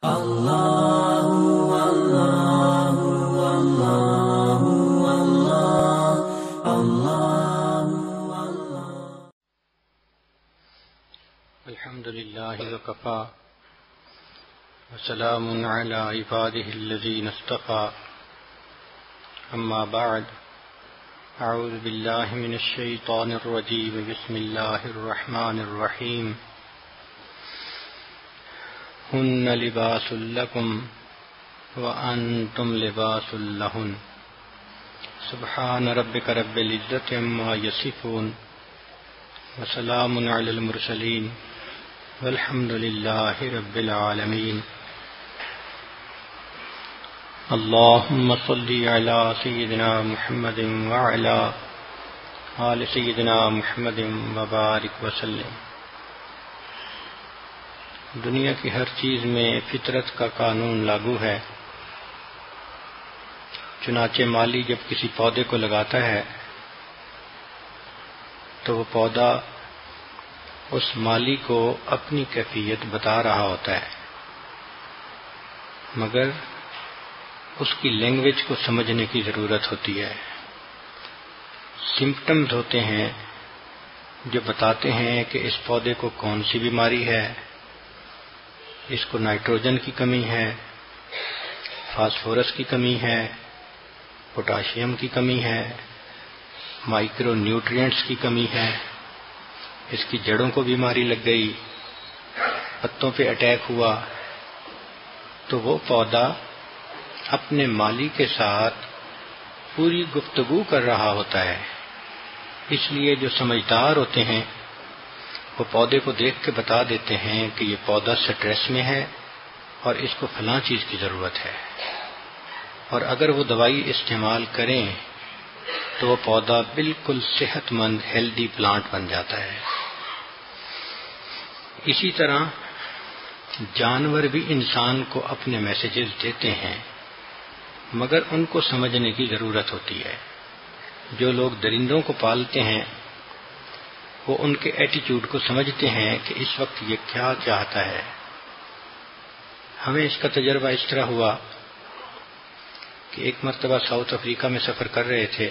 اللہ اللہ اللہ اللہ اللہ الحمد للہ وکفی وسلام علی عبادہ الذین اصطفی اما بعد اعوذ باللہ من الشیطان الرجیم بسم اللہ الرحمن الرحیم ہن لباس لکم وانتم لباس لہن سبحان ربک رب العزۃ عما یصفون وسلام علی المرسلین والحمد للہ رب العالمین اللہم صلی علی سیدنا محمد وعلی آل سیدنا محمد وبارک وسلم۔ دنیا کی ہر چیز میں فطرت کا قانون لاگو ہے، چنانچہ مالی جب کسی پودے کو لگاتا ہے تو وہ پودا اس مالی کو اپنی کیفیت بتا رہا ہوتا ہے، مگر اس کی لینگویج کو سمجھنے کی ضرورت ہوتی ہے۔ سمپٹمز ہوتے ہیں جو بتاتے ہیں کہ اس پودے کو کون سی بیماری ہے، اس کو نائٹروجن کی کمی ہے، فاسفورس کی کمی ہے، پوٹاشیم کی کمی ہے، مائکرو نیوٹرینٹس کی کمی ہے، اس کی جڑوں کو بیماری لگ گئی، پتوں پہ اٹیک ہوا، تو وہ پودا اپنے مالی کے ساتھ پوری گفتگو کر رہا ہوتا ہے۔ اس لیے جو سمجھدار ہوتے ہیں وہ پودے کو دیکھ کے بتا دیتے ہیں کہ یہ پودا سٹریس میں ہے اور اس کو فلاں چیز کی ضرورت ہے، اور اگر وہ دوائی استعمال کریں تو وہ پودا بالکل صحت مند ہیلدی پلانٹ بن جاتا ہے۔ اسی طرح جانور بھی انسان کو اپنے میسیجز دیتے ہیں، مگر ان کو سمجھنے کی ضرورت ہوتی ہے۔ جو لوگ درندوں کو پالتے ہیں وہ ان کے ایٹیچیوڈ کو سمجھتے ہیں کہ اس وقت یہ کیا چاہتا ہے۔ ہمیں اس کا تجربہ اس طرح ہوا کہ ایک مرتبہ ساؤتھ افریقہ میں سفر کر رہے تھے،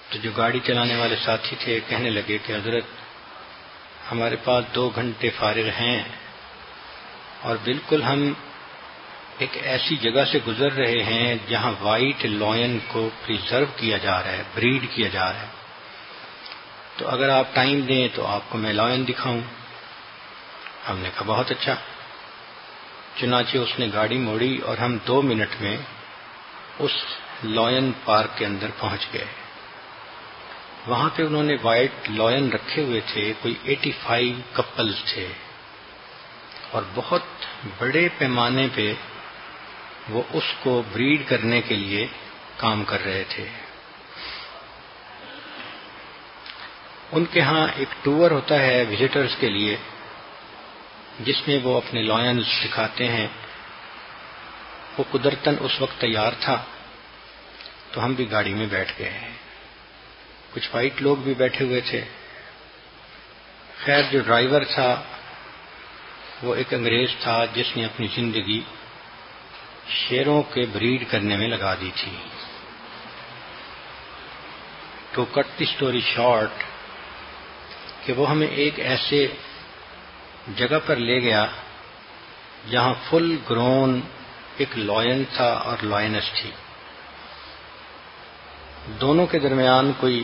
تو جو گاڑی چلانے والے ساتھی تھے کہنے لگے کہ حضرت ہمارے پاس 2 گھنٹے فارغ ہیں اور بالکل ہم ایک ایسی جگہ سے گزر رہے ہیں جہاں وائٹ لائن کو پریزرو کیا جا رہا ہے، بریڈ کیا جا رہا ہے، تو اگر آپ ٹائم دیں تو آپ کو میں لائن دکھاؤں۔ ہم نے کہا بہت اچھا۔ چنانچہ اس نے گاڑی موڑی اور ہم 2 منٹ میں اس لائن پارک کے اندر پہنچ گئے۔ وہاں پہ انہوں نے وائٹ لائن رکھے ہوئے تھے، کوئی 85 کپلز تھے، اور بہت بڑے پیمانے پہ وہ اس کو بریڈ کرنے کے لیے کام کر رہے تھے۔ ان کے ہاں ایک ٹور ہوتا ہے وزٹرز کے لیے جس میں وہ اپنے لائنز دکھاتے ہیں۔ وہ قدرتاً اس وقت تیار تھا تو ہم بھی گاڑی میں بیٹھ گئے، کچھ وائٹ لوگ بھی بیٹھے ہوئے تھے۔ خیر جو ڈرائیور تھا وہ ایک انگریز تھا جس نے اپنی زندگی شیروں کے بریڈ کرنے میں لگا دی تھی۔ To cut the story short کہ وہ ہمیں ایک ایسے جگہ پر لے گیا جہاں فل گرون ایک لائن تھا اور لائنس تھی، دونوں کے درمیان کوئی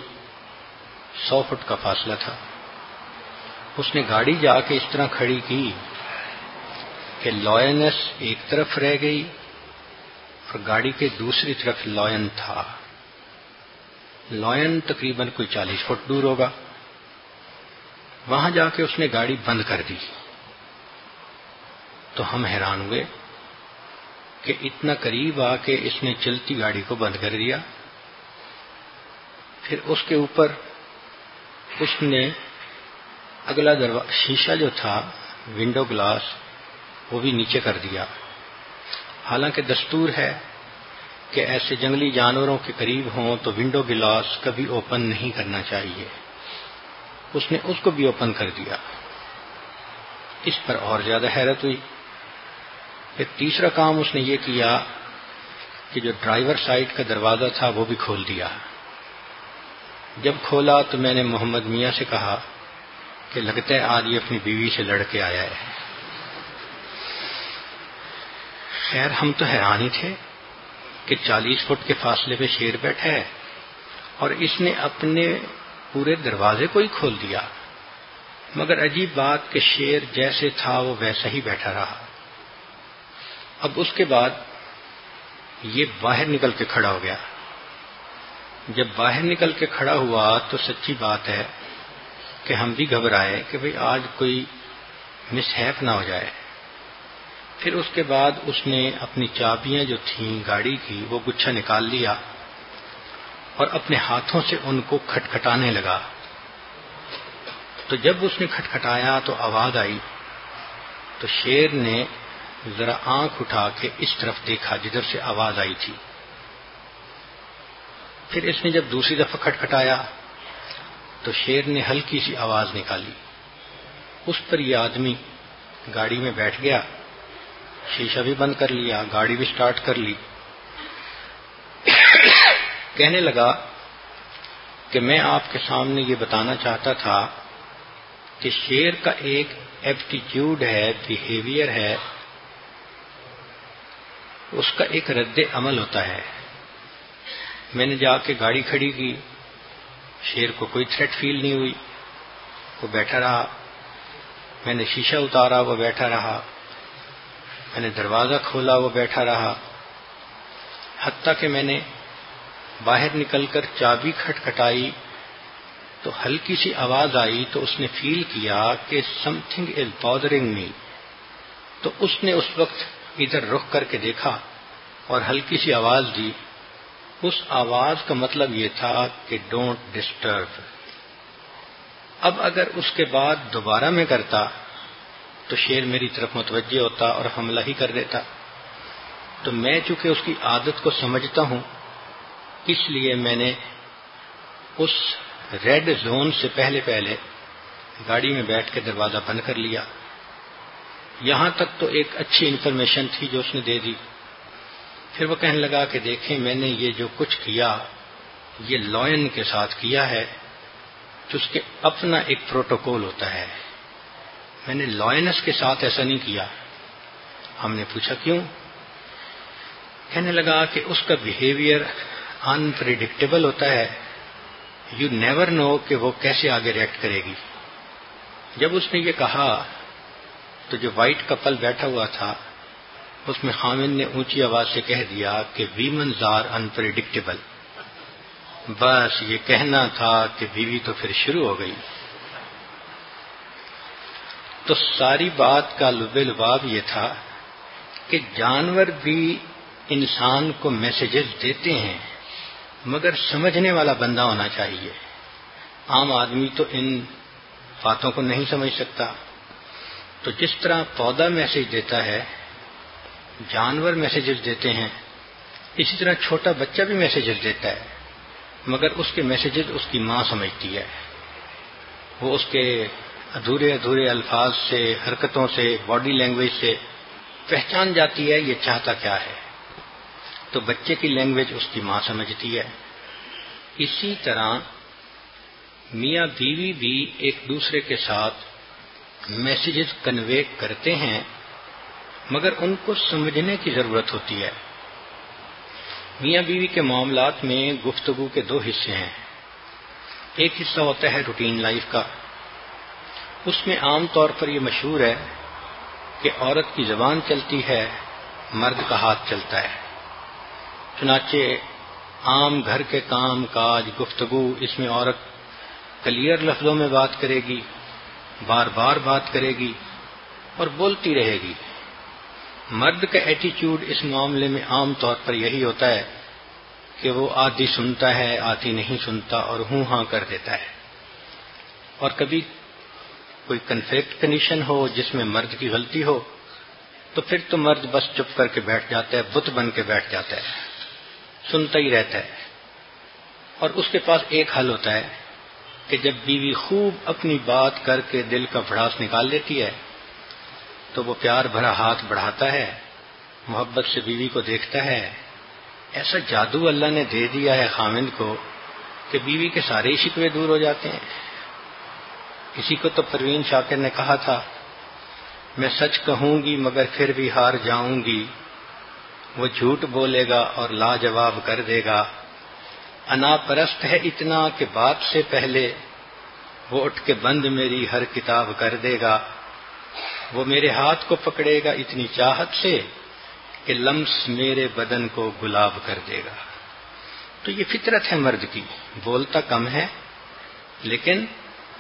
100 فٹ کا فاصلہ تھا۔ اس نے گاڑی جا کے اس طرح کھڑی کی کہ لائنس ایک طرف رہ گئی اور گاڑی کے دوسری طرف لائن تھا۔ لائن تقریباً کوئی 40 فٹ دور ہوگا۔ وہاں جا کے اس نے گاڑی بند کر دی تو ہم حیران ہوئے کہ اتنا قریب آ کے اس نے چلتی گاڑی کو بند کر دیا۔ پھر اس کے اوپر اس نے اگلا شیشہ جو تھا ونڈو گلاس وہ بھی نیچے کر دیا۔ حالانکہ دستور ہے کہ ایسے جنگلی جانوروں کے قریب ہوں تو ونڈو گلاس کبھی اوپن نہیں کرنا چاہیے۔ اس نے اس کو بھی اوپن کر دیا۔ اس پر اور زیادہ حیرت ہوئی پھر تیسرا کام اس نے یہ کیا کہ جو ڈرائیور سائڈ کا دروازہ تھا وہ بھی کھول دیا. جب کھولا تو میں نے محمد میاں سے کہا کہ لگتا ہے آج یہ اپنی بیوی سے لڑ کے آیا ہے. خیر ہم تو حیران ہی تھے کہ 40 فٹ کے فاصلے پہ شیر بیٹھا ہے اور اس نے اپنے پورے دروازے کو ہی کھول دیا. مگر عجیب بات کہ شیر جیسے تھا وہ ویسا ہی بیٹھا رہا. اب اس کے بعد یہ باہر نکل کے کھڑا ہو گیا. جب باہر نکل کے کھڑا ہوا تو سچی بات ہے کہ ہم بھی گھبرائے کہ بھئی آج کوئی مس ہیپ نہ ہو جائے. پھر اس کے بعد اس نے اپنی چابیاں جو تھیں گاڑی کی وہ گچھا نکال لیا اور اپنے ہاتھوں سے ان کو کھٹکھٹانے لگا. تو جب اس نے کھٹکھٹایا تو آواز آئی تو شیر نے ذرا آنکھ اٹھا کے اس طرف دیکھا جدھر سے آواز آئی تھی. پھر اس نے جب دوسری دفعہ کھٹکھٹایا تو شیر نے ہلکی سی آواز نکالی. اس پر یہ آدمی گاڑی میں بیٹھ گیا, شیشہ بھی بند کر لیا, گاڑی بھی سٹارٹ کر لی. کہنے لگا کہ میں آپ کے سامنے یہ بتانا چاہتا تھا کہ شیر کا ایک ایپٹیچیوڈ ہے, بیہیویئر ہے, اس کا ایک رد عمل ہوتا ہے. میں نے جا کے گاڑی کھڑی کی, شیر کو کوئی تھریٹ فیل نہیں ہوئی, وہ بیٹھا رہا. میں نے شیشہ اتارا, وہ بیٹھا رہا. میں نے دروازہ کھولا, وہ بیٹھا رہا. حتیٰ کہ میں نے باہر نکل کر چابی کھٹکھٹائی تو ہلکی سی آواز آئی تو اس نے فیل کیا کہ some thing is bothering me. تو اس نے اس وقت ادھر رخ کر کے دیکھا اور ہلکی سی آواز دی. اس آواز کا مطلب یہ تھا کہ ڈونٹ ڈسٹرب. اب اگر اس کے بعد دوبارہ میں کرتا تو شیر میری طرف متوجہ ہوتا اور حملہ ہی کر دیتا. تو میں چونکہ اس کی عادت کو سمجھتا ہوں اس لیے میں نے اس ریڈ زون سے پہلے گاڑی میں بیٹھ کے دروازہ بند کر لیا. یہاں تک تو ایک اچھی انفارمیشن تھی جو اس نے دے دی. پھر وہ کہنے لگا کہ دیکھیں میں نے یہ جو کچھ کیا یہ لائن کے ساتھ کیا ہے, جس کے اپنا ایک پروٹوکول ہوتا ہے. میں نے لائنس کے ساتھ ایسا نہیں کیا. ہم نے پوچھا کیوں؟ کہنے لگا کہ اس کا بیہیویئر انپریڈکٹیبل ہوتا ہے. یو نیور نو کہ وہ کیسے آگے ریئیکٹ کرے گی. جب اس نے یہ کہا تو جو وائٹ کپل بیٹھا ہوا تھا اس میں خامن نے اونچی آواز سے کہہ دیا کہ ویمنز آر انپریڈکٹیبل. بس یہ کہنا تھا کہ بیوی تو پھر شروع ہو گئی. تو ساری بات کا لب لباب یہ تھا کہ جانور بھی انسان کو میسیجز دیتے ہیں مگر سمجھنے والا بندہ ہونا چاہیے. عام آدمی تو ان باتوں کو نہیں سمجھ سکتا. تو جس طرح پودا میسج دیتا ہے, جانور میسیجز دیتے ہیں, اسی طرح چھوٹا بچہ بھی میسیجز دیتا ہے مگر اس کے میسیجز اس کی ماں سمجھتی ہے. وہ اس کے ادھورے الفاظ سے, حرکتوں سے, باڈی لینگویج سے پہچان جاتی ہے یہ چاہتا کیا ہے. تو بچے کی لینگویج اس کی ماں سمجھتی ہے. اسی طرح میاں بیوی بھی ایک دوسرے کے ساتھ میسیجز کنوے کرتے ہیں مگر ان کو سمجھنے کی ضرورت ہوتی ہے. میاں بیوی کے معاملات میں گفتگو کے دو حصے ہیں. ایک حصہ ہوتا ہے روٹین لائف کا. اس میں عام طور پر یہ مشہور ہے کہ عورت کی زبان چلتی ہے, مرد کا ہاتھ چلتا ہے. چنانچہ عام گھر کے کام کاج, گفتگو, اس میں عورت کلیئر لفظوں میں بات کرے گی, بار بار بات کرے گی اور بولتی رہے گی. مرد کا ایٹیچیوڈ اس معاملے میں عام طور پر یہی ہوتا ہے کہ وہ آدھی سنتا ہے, آدھی نہیں سنتا اور ہوں ہاں کر دیتا ہے. اور کبھی کوئی کنفلکٹ کنڈیشن ہو جس میں مرد کی غلطی ہو تو پھر تو مرد بس چپ کر کے بیٹھ جاتا ہے, بت بن کے بیٹھ جاتا ہے, سنتا ہی رہتا ہے. اور اس کے پاس ایک حل ہوتا ہے کہ جب بیوی خوب اپنی بات کر کے دل کا بھڑاس نکال لیتی ہے تو وہ پیار بھرا ہاتھ بڑھاتا ہے محبت سے بیوی کو دیکھتا ہے، ایسا جادو اللہ نے دے دیا ہے خاوند کو کہ بیوی کے سارے شکوے دور ہو جاتے ہیں۔ اسی کو تو پروین شاکر نے کہا تھا، میں سچ کہوں گی مگر پھر بھی ہار جاؤں گی، وہ جھوٹ بولے گا اور لاجواب کر دے گا، انا پرست ہے اتنا کہ بات سے پہلے وہ اٹھ کے بند میری ہر کتاب کر دے گا، وہ میرے ہاتھ کو پکڑے گا اتنی چاہت سے کہ لمس میرے بدن کو گلاب کر دے گا۔ تو یہ فطرت ہے مرد کی، بولتا کم ہے لیکن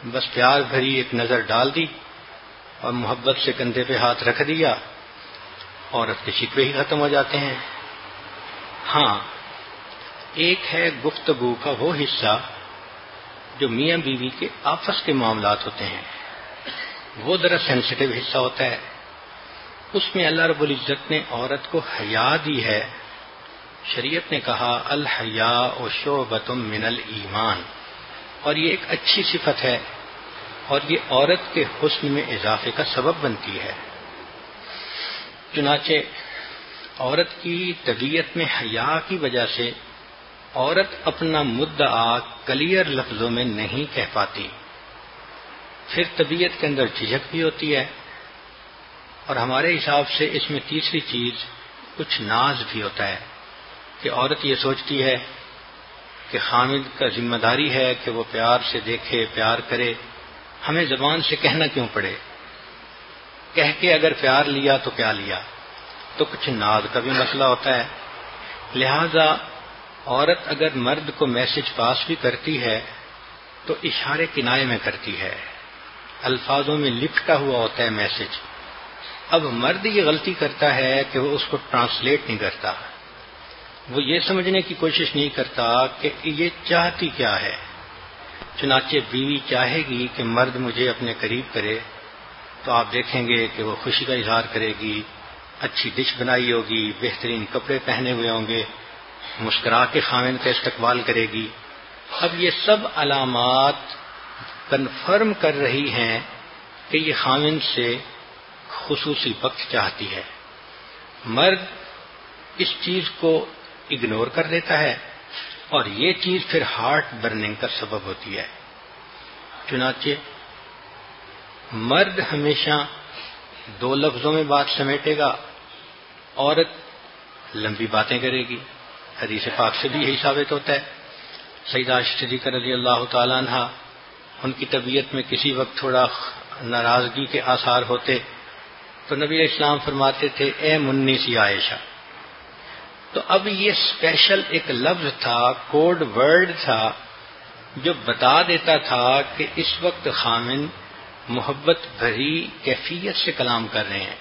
بس پیار بھری ایک نظر ڈال دی اور محبت سے کندھے پہ ہاتھ رکھ دیا، عورت کے شکوے ہی ختم ہو جاتے ہیں۔ ہاں، ایک ہے گفتگو کا وہ حصہ جو میاں بیوی کے آپس کے معاملات ہوتے ہیں، وہ ذرا سینسٹیو حصہ ہوتا ہے، اس میں اللہ رب العزت نے عورت کو حیا دی ہے۔ شریعت نے کہا الحیاء شعبۃ من الایمان، اور یہ ایک اچھی صفت ہے اور یہ عورت کے حسن میں اضافے کا سبب بنتی ہے۔ چنانچہ عورت کی طبیعت میں حیا کی وجہ سے عورت اپنا مدعا کلیئر لفظوں میں نہیں کہہ پاتی، پھر طبیعت کے اندر جھجک بھی ہوتی ہے، اور ہمارے حساب سے اس میں تیسری چیز کچھ ناز بھی ہوتا ہے کہ عورت یہ سوچتی ہے کہ خامد کا ذمہ داری ہے کہ وہ پیار سے دیکھے، پیار کرے، ہمیں زبان سے کہنا کیوں پڑے، کہہ کے اگر پیار لیا تو کیا لیا، تو کچھ ناز کا بھی مسئلہ ہوتا ہے۔ لہذا عورت اگر مرد کو میسج پاس بھی کرتی ہے تو اشارے کنائے میں کرتی ہے، الفاظوں میں لپٹا ہوا ہوتا ہے میسج۔ اب مرد یہ غلطی کرتا ہے کہ وہ اس کو ٹرانسلیٹ نہیں کرتا، وہ یہ سمجھنے کی کوشش نہیں کرتا کہ یہ چاہتی کیا ہے۔ چنانچہ بیوی چاہے گی کہ مرد مجھے اپنے قریب کرے تو آپ دیکھیں گے کہ وہ خوشی کا اظہار کرے گی، اچھی ڈش بنائی ہوگی، بہترین کپڑے پہنے ہوئے ہوں گے، مسکرا کے خاوند کا استقبال کرے گی۔ اب یہ سب علامات کنفرم کر رہی ہیں کہ یہ خاوند سے خصوصی وقت چاہتی ہے۔ مرد اس چیز کو اگنور کر دیتا ہے اور یہ چیز پھر ہارٹ برننگ کا سبب ہوتی ہے۔ چنانچہ مرد ہمیشہ دو لفظوں میں بات سمیٹے گا، عورت لمبی باتیں کرے گی۔ حدیث پاک سے بھی یہی ثابت ہوتا ہے۔ سیدہ عائشہ صدیقہ رضی اللہ تعالی عنہ، ان کی طبیعت میں کسی وقت تھوڑا ناراضگی کے آثار ہوتے تو نبی علیہ السلام فرماتے تھے اے منی سی عائشہ۔ تو اب یہ اسپیشل ایک لفظ تھا، کوڈ ورڈ تھا، جو بتا دیتا تھا کہ اس وقت خامن محبت بھری کیفیت سے کلام کر رہے ہیں۔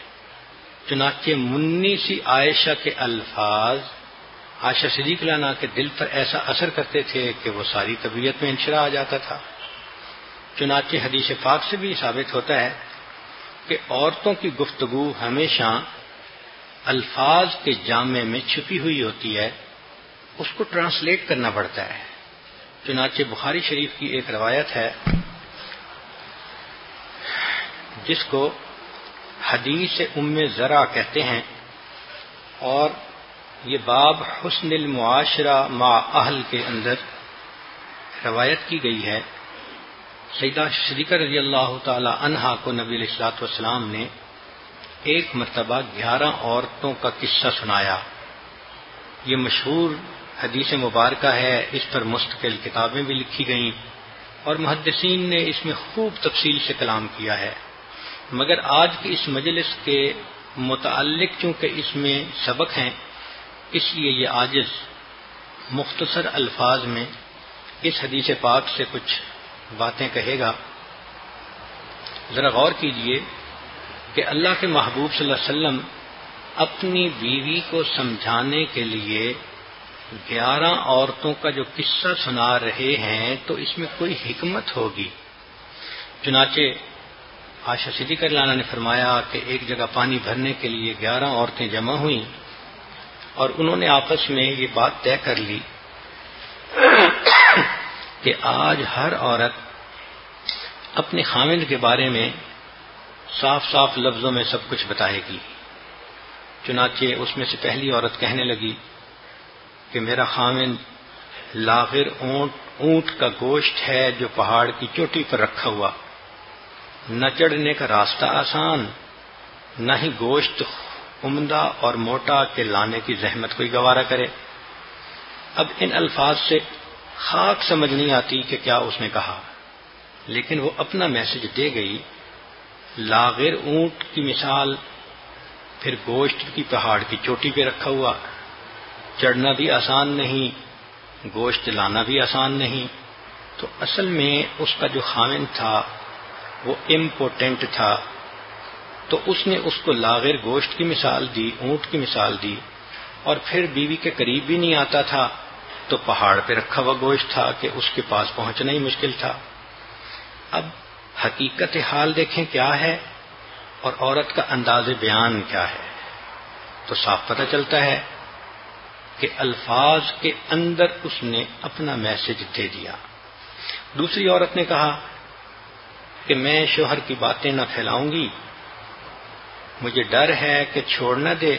چنانچہ منی سی عائشہ کے الفاظ عائشہ صدیقہ عنہا کے دل پر ایسا اثر کرتے تھے کہ وہ ساری طبیعت میں انشراح آ جاتا تھا۔ چنانچہ حدیث پاک سے بھی ثابت ہوتا ہے کہ عورتوں کی گفتگو ہمیشہ الفاظ کے جامع میں چھپی ہوئی ہوتی ہے، اس کو ٹرانسلیٹ کرنا پڑتا ہے۔ چنانچہ بخاری شریف کی ایک روایت ہے جس کو حدیث ام زرع کہتے ہیں، اور یہ باب حسن المعاشرہ مع اہل کے اندر روایت کی گئی ہے۔ سیدہ صدیقہ رضی اللہ تعالی عنہا کو نبی علیہ الصلوۃ والسلام نے ایک مرتبہ 11 عورتوں کا قصہ سنایا۔ یہ مشہور حدیث مبارکہ ہے، اس پر مستقل کتابیں بھی لکھی گئیں اور محدثین نے اس میں خوب تفصیل سے کلام کیا ہے، مگر آج کی اس مجلس کے متعلق چونکہ اس میں سبق ہیں، اس لیے یہ عاجز مختصر الفاظ میں اس حدیث پاک سے کچھ باتیں کہے گا۔ ذرا غور کیجئے کہ اللہ کے محبوب صلی اللہ علیہ وسلم اپنی بیوی کو سمجھانے کے لیے 11 عورتوں کا جو قصہ سنا رہے ہیں تو اس میں کوئی حکمت ہوگی۔ چنانچہ عائشہ صدیقہ رضی اللہ عنہا نے فرمایا کہ ایک جگہ پانی بھرنے کے لیے 11 عورتیں جمع ہوئیں اور انہوں نے آپس میں یہ بات طے کر لی کہ آج ہر عورت اپنے خامند کے بارے میں صاف صاف لفظوں میں سب کچھ بتائے گی۔ چنانچہ اس میں سے پہلی عورت کہنے لگی کہ میرا خاوند لاغر اونٹ کا گوشت ہے جو پہاڑ کی چوٹی پر رکھا ہوا، نہ چڑھنے کا راستہ آسان، نہ ہی گوشت عمدہ اور موٹا کہ لانے کی زحمت کوئی گوارا کرے۔ اب ان الفاظ سے خاک سمجھ نہیں آتی کہ کیا اس نے کہا، لیکن وہ اپنا میسج دے گئی۔ لاغر اونٹ کی مثال، پھر گوشت کی پہاڑ کی چوٹی پہ رکھا ہوا، چڑھنا بھی آسان نہیں، گوشت لانا بھی آسان نہیں۔ تو اصل میں اس کا جو خاوند تھا وہ امپوٹنٹ تھا، تو اس نے اس کو لاغر گوشت کی مثال دی، اونٹ کی مثال دی، اور پھر بیوی کے قریب بھی نہیں آتا تھا، تو پہاڑ پہ رکھا ہوا گوشت تھا کہ اس کے پاس پہنچنا ہی مشکل تھا۔ اب حقیقت حال دیکھیں کیا ہے اور عورت کا انداز بیان کیا ہے، تو صاف پتہ چلتا ہے کہ الفاظ کے اندر اس نے اپنا میسج دے دیا۔ دوسری عورت نے کہا کہ میں شوہر کی باتیں نہ پھیلاؤں گی، مجھے ڈر ہے کہ چھوڑ نہ دے،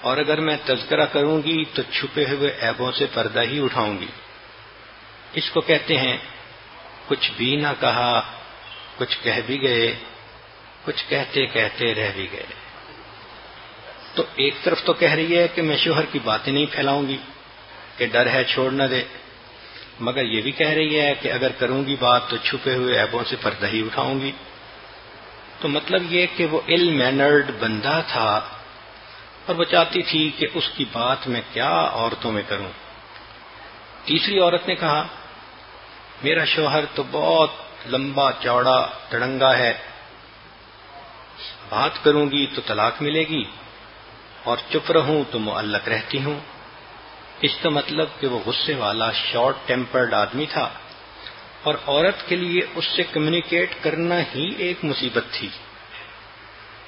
اور اگر میں تذکرہ کروں گی تو چھپے ہوئے عیبوں سے پردہ ہی اٹھاؤں گی۔ اس کو کہتے ہیں کچھ بھی نہ کہا، کچھ کہہ بھی گئے، کچھ کہتے کہتے رہ بھی گئے۔ تو ایک طرف تو کہہ رہی ہے کہ میں شوہر کی باتیں نہیں پھیلاؤں گی کہ ڈر ہے چھوڑ نہ دے، مگر یہ بھی کہہ رہی ہے کہ اگر کروں گی بات تو چھپے ہوئے عیبوں سے پردہ ہی اٹھاؤں گی۔ تو مطلب یہ کہ وہ ill mannered بندہ تھا، اور وہ چاہتی تھی کہ اس کی بات میں کیا عورتوں میں کروں۔ تیسری عورت نے کہا میرا شوہر تو بہت لمبا چوڑا تڑنگا ہے، بات کروں گی تو طلاق ملے گی، اور چپ رہوں تو معلق رہتی ہوں۔ اس کا مطلب کہ وہ غصے والا شارٹ ٹیمپرڈ آدمی تھا، اور عورت کے لیے اس سے کمیونیکیٹ کرنا ہی ایک مصیبت تھی۔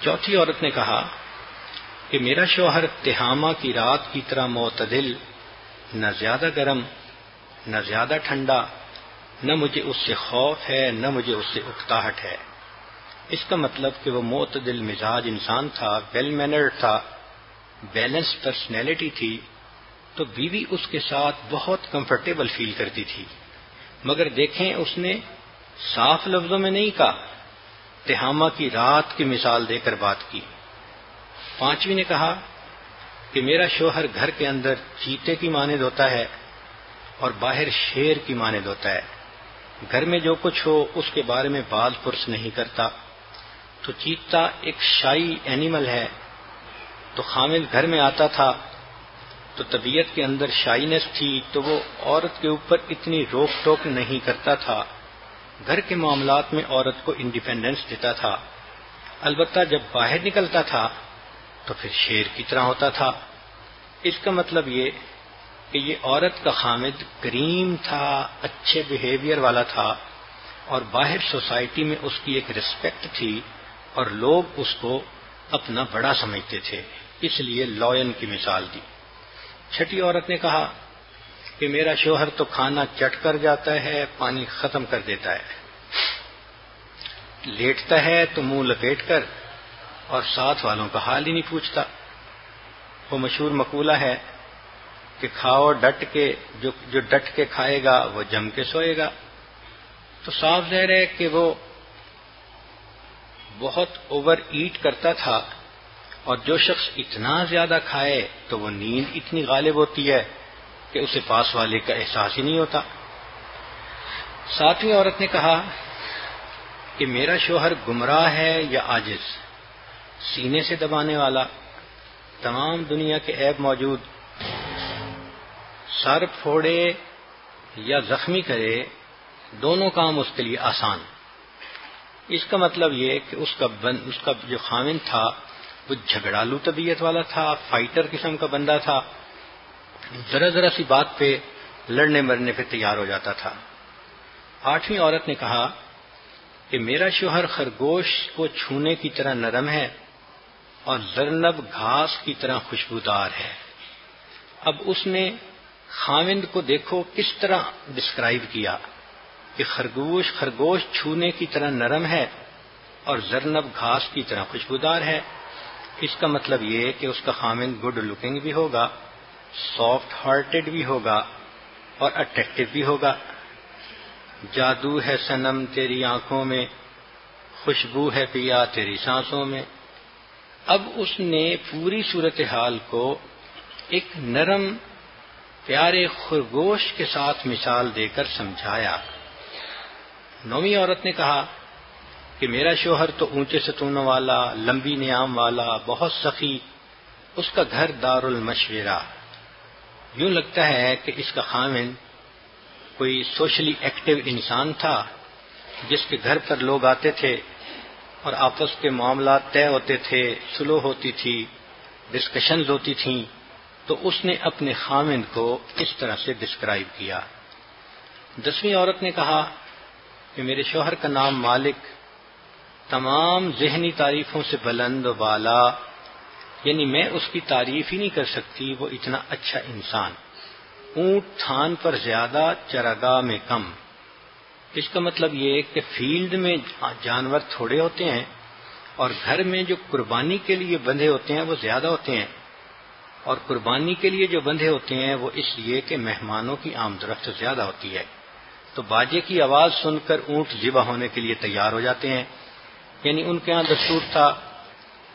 چوتھی عورت نے کہا کہ میرا شوہر تہامہ کی رات کی طرح معتدل، نہ زیادہ گرم نہ زیادہ ٹھنڈا، نہ مجھے اس سے خوف ہے نہ مجھے اس سے اکتاہٹ ہے۔ اس کا مطلب کہ وہ معتدل مزاج انسان تھا، ویل مینرڈ تھا، بیلنس پرسنالٹی تھی، تو بیوی اس کے ساتھ بہت کمفرٹیبل فیل کرتی تھی۔ مگر دیکھیں اس نے صاف لفظوں میں نہیں کہا، تہامہ کی رات کی مثال دے کر بات کی۔ پانچویں نے کہا کہ میرا شوہر گھر کے اندر چیتے کی مانند ہوتا ہے اور باہر شیر کی مانند ہوتا ہے، گھر میں جو کچھ ہو اس کے بارے میں بال پرس نہیں کرتا۔ تو چیتا ایک شائی اینیمل ہے، تو خامد گھر میں آتا تھا تو طبیعت کے اندر شائنس تھی، تو وہ عورت کے اوپر اتنی روک ٹوک نہیں کرتا تھا، گھر کے معاملات میں عورت کو انڈیپینڈنس دیتا تھا۔ البتہ جب باہر نکلتا تھا تو پھر شیر کی طرح ہوتا تھا۔ اس کا مطلب یہ کہ یہ عورت کا خامد کریم تھا، اچھے بیہیویئر والا تھا، اور باہر سوسائٹی میں اس کی ایک رسپیکٹ تھی، اور لوگ اس کو اپنا بڑا سمجھتے تھے، اس لیے لائن کی مثال دی۔ چھٹی عورت نے کہا کہ میرا شوہر تو کھانا چٹ کر جاتا ہے، پانی ختم کر دیتا ہے، لیٹتا ہے تو منہ لپیٹ کر، اور ساتھ والوں کا حال ہی نہیں پوچھتا۔ وہ مشہور مقولہ ہے کہ کھاؤ ڈٹ کے، جو ڈٹ کے کھائے گا وہ جم کے سوئے گا۔ تو صاف ظاہر ہے کہ وہ بہت اوور ایٹ کرتا تھا، اور جو شخص اتنا زیادہ کھائے تو وہ نیند اتنی غالب ہوتی ہے کہ اسے پاس والے کا احساس ہی نہیں ہوتا۔ ساتویں عورت نے کہا کہ میرا شوہر گمراہ ہے یا عاجز، سینے سے دبانے والا، تمام دنیا کے عیب موجود، سر پھوڑے یا زخمی کرے، دونوں کام اس کے لیے آسان۔ اس کا مطلب یہ کہ اس کا جو خاوند تھا وہ جھگڑالو طبیعت والا تھا، فائٹر قسم کا بندہ تھا، ذرا ذرا سی بات پہ لڑنے مرنے پہ تیار ہو جاتا تھا۔ آٹھویں عورت نے کہا کہ میرا شوہر خرگوش کو چھونے کی طرح نرم ہے اور زرنب گھاس کی طرح خوشبودار ہے۔ اب اس نے خاوند کو دیکھو کس طرح ڈسکرائب کیا کہ خرگوش چھونے کی طرح نرم ہے اور زرنب گھاس کی طرح خوشبودار ہے۔ اس کا مطلب یہ کہ اس کا خامند گڈ لکنگ بھی ہوگا، سافٹ ہارٹڈ بھی ہوگا اور اٹریکٹو بھی ہوگا۔ جادو ہے صنم تیری آنکھوں میں، خوشبو ہے پیا تیری سانسوں میں۔ اب اس نے پوری صورتحال کو ایک نرم پیارے خرگوش کے ساتھ مثال دے کر سمجھایا۔ نویں عورت نے کہا کہ میرا شوہر تو اونچے ستونوں والا، لمبی نیام والا، بہت سخی، اس کا گھر دار المشورہ۔ یوں لگتا ہے کہ اس کا خامند کوئی سوشلی ایکٹیو انسان تھا جس کے گھر پر لوگ آتے تھے اور آپس کے معاملات طے ہوتے تھے، سلو ہوتی تھی، ڈسکشنز ہوتی تھیں، تو اس نے اپنے خامند کو اس طرح سے ڈسکرائب کیا۔ 10ویں عورت نے کہا کہ میرے شوہر کا نام مالک، تمام ذہنی تعریفوں سے بلند و بالا، یعنی میں اس کی تعریف ہی نہیں کر سکتی، وہ اتنا اچھا انسان، اونٹ تھان پر زیادہ چراگاہ میں کم۔ اس کا مطلب یہ کہ فیلڈ میں جانور تھوڑے ہوتے ہیں اور گھر میں جو قربانی کے لیے بندھے ہوتے ہیں وہ زیادہ ہوتے ہیں، اور قربانی کے لیے جو بندھے ہوتے ہیں وہ اس لیے کہ مہمانوں کی آمد و رفت زیادہ ہوتی ہے، تو باجے کی آواز سن کر اونٹ ذبح ہونے کے لیے تیار ہو جاتے ہیں۔ یعنی ان کے ہاں دستور تھا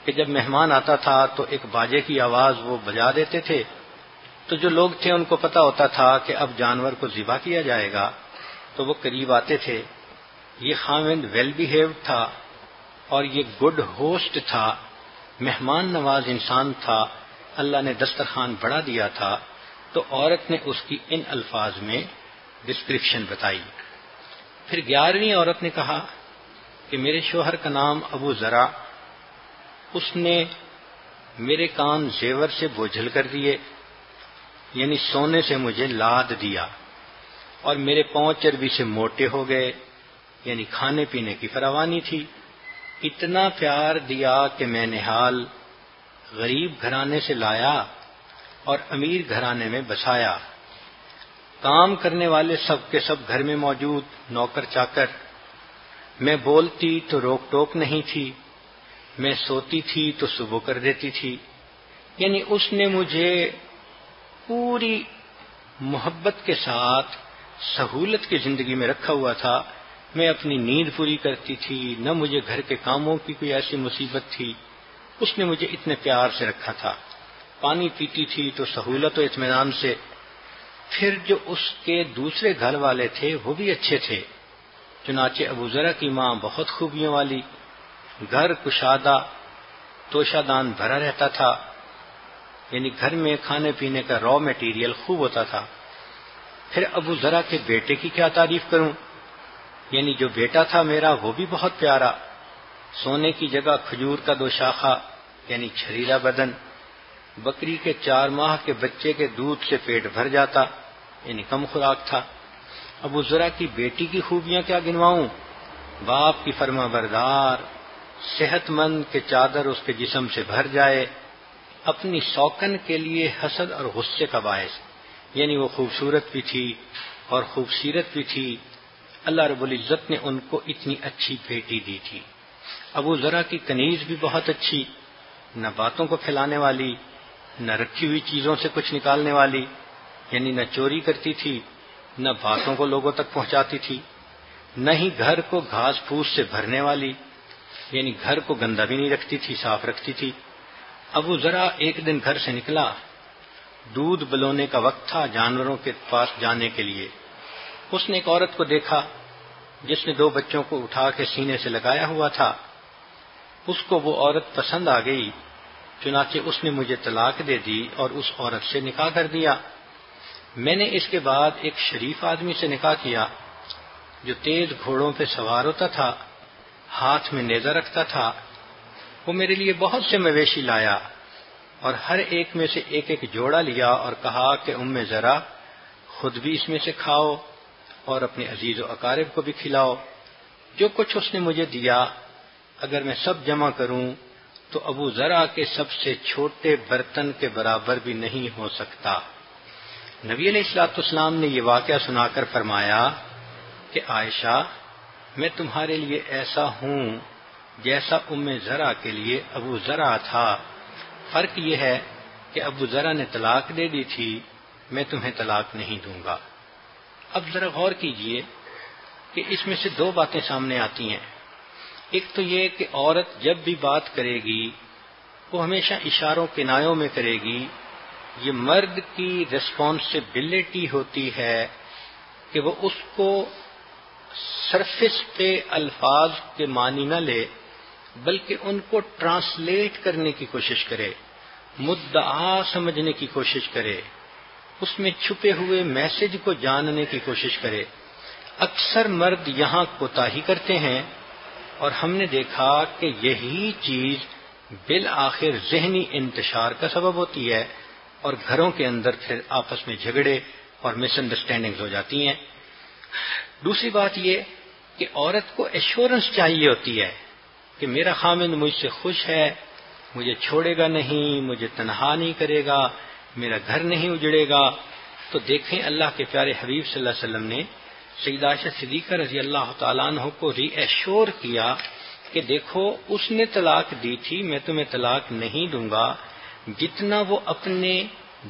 کہ جب مہمان آتا تھا تو ایک باجے کی آواز وہ بجا دیتے تھے، تو جو لوگ تھے ان کو پتا ہوتا تھا کہ اب جانور کو ذبح کیا جائے گا، تو وہ قریب آتے تھے۔ یہ خامند ویل بیہیوڈ تھا اور یہ گڈ ہوسٹ تھا، مہمان نواز انسان تھا، اللہ نے دسترخوان بڑھا دیا تھا، تو عورت نے اس کی ان الفاظ میں ڈسکرپشن بتائی۔ پھر 11ویں عورت نے کہا کہ میرے شوہر کا نام ابو ذرا، اس نے میرے کان زیور سے بوجھل کر دیے، یعنی سونے سے مجھے لاد دیا، اور میرے پاؤں چربی سے موٹے ہو گئے، یعنی کھانے پینے کی فراوانی تھی۔ اتنا پیار دیا کہ میں نہال غریب گھرانے سے لایا اور امیر گھرانے میں بسایا۔ کام کرنے والے سب کے سب گھر میں موجود، نوکر چاکر۔ میں بولتی تو روک ٹوک نہیں تھی، میں سوتی تھی تو صبح کر دیتی تھی۔ یعنی اس نے مجھے پوری محبت کے ساتھ سہولت کی زندگی میں رکھا ہوا تھا۔ میں اپنی نیند پوری کرتی تھی، نہ مجھے گھر کے کاموں کی کوئی ایسی مصیبت تھی، اس نے مجھے اتنے پیار سے رکھا تھا۔ پانی پیتی تھی تو سہولت و اطمینان سے۔ پھر جو اس کے دوسرے گھر والے تھے وہ بھی اچھے تھے، چنانچہ ابو ذرا کی ماں بہت خوبیوں والی، گھر کشادہ، توشہ دان بھرا رہتا تھا، یعنی گھر میں کھانے پینے کا را میٹیریل خوب ہوتا تھا۔ پھر ابو ذرا کے بیٹے کی کیا تعریف کروں، یعنی جو بیٹا تھا میرا وہ بھی بہت پیارا، سونے کی جگہ کھجور کا 2 شاخہ، یعنی چھریرا بدن، بکری کے 4 ماہ کے بچے کے دودھ سے پیٹ بھر جاتا، یعنی کم خوراک تھا۔ ابو ذرا کی بیٹی کی خوبیاں کیا گنواؤں، باپ کی فرما بردار، صحت مند کہ چادر اس کے جسم سے بھر جائے، اپنی سوکن کے لیے حسد اور غصے کا باعث، یعنی وہ خوبصورت بھی تھی اور خوبصیرت بھی تھی۔ اللہ رب العزت نے ان کو اتنی اچھی بیٹی دی تھی۔ ابو ذرا کی کنیز بھی بہت اچھی، نہ باتوں کو پھیلانے والی، نہ رکھی ہوئی چیزوں سے کچھ نکالنے والی، یعنی نہ چوری کرتی تھی، نہ باتوں کو لوگوں تک پہنچاتی تھی، نہ ہی گھر کو گھاس پھوس سے بھرنے والی، یعنی گھر کو گندا بھی نہیں رکھتی تھی، صاف رکھتی تھی۔ ابو ذرا ایک دن گھر سے نکلا، دودھ بلونے کا وقت تھا جانوروں کے پاس جانے کے لیے۔ اس نے ایک عورت کو دیکھا جس نے 2 بچوں کو اٹھا کے سینے سے لگایا ہوا تھا۔ اس کو وہ عورت پسند آ گئی، چنانچہ اس نے مجھے طلاق دے دی اور اس عورت سے نکاح کر دیا۔ میں نے اس کے بعد ایک شریف آدمی سے نکاح کیا جو تیز گھوڑوں پہ سوار ہوتا تھا، ہاتھ میں نیزہ رکھتا تھا۔ وہ میرے لیے بہت سے مویشی لایا اور ہر ایک میں سے ایک ایک جوڑا لیا اور کہا کہ ذرا خود بھی اس میں سے کھاؤ اور اپنے عزیز و اقارب کو بھی کھلاؤ۔ جو کچھ اس نے مجھے دیا اگر میں سب جمع کروں تو ابو ذرا کے سب سے چھوٹے برتن کے برابر بھی نہیں ہو سکتا۔ نبی علیہ الصلوۃ والسلام نے یہ واقعہ سنا کر فرمایا کہ عائشہ، میں تمہارے لیے ایسا ہوں جیسا ام زرع کے لیے ابو زرع تھا. فرق یہ ہے کہ ابو زرع نے طلاق دے دی تھی، میں تمہیں طلاق نہیں دوں گا. اب ذرا غور کیجئے کہ اس میں سے دو باتیں سامنے آتی ہیں. ایک تو یہ کہ عورت جب بھی بات کرے گی وہ ہمیشہ اشاروں کنایوں میں کرے گی. یہ مرد کی ریسپانسبلٹی ہوتی ہے کہ وہ اس کو سرفس پہ الفاظ کے معنی نہ لے بلکہ ان کو ٹرانسلیٹ کرنے کی کوشش کرے، مدعا سمجھنے کی کوشش کرے، اس میں چھپے ہوئے میسج کو جاننے کی کوشش کرے. اکثر مرد یہاں کوتاہی کرتے ہیں اور ہم نے دیکھا کہ یہی چیز بالآخر ذہنی انتشار کا سبب ہوتی ہے اور گھروں کے اندر پھر آپس میں جھگڑے اور مس انڈرسٹینڈنگز ہو جاتی ہیں. دوسری بات یہ کہ عورت کو ایشورنس چاہیے ہوتی ہے کہ میرا خامند مجھ سے خوش ہے، مجھے چھوڑے گا نہیں، مجھے تنہا نہیں کرے گا، میرا گھر نہیں اجڑے گا. تو دیکھیں اللہ کے پیارے حبیب صلی اللہ علیہ وسلم نے سیدہ عائشہ صدیقہ رضی اللہ تعالیٰ عنہ کو ری ایشور کیا کہ دیکھو اس نے طلاق دی تھی، میں تمہیں طلاق نہیں دوں گا. جتنا وہ اپنے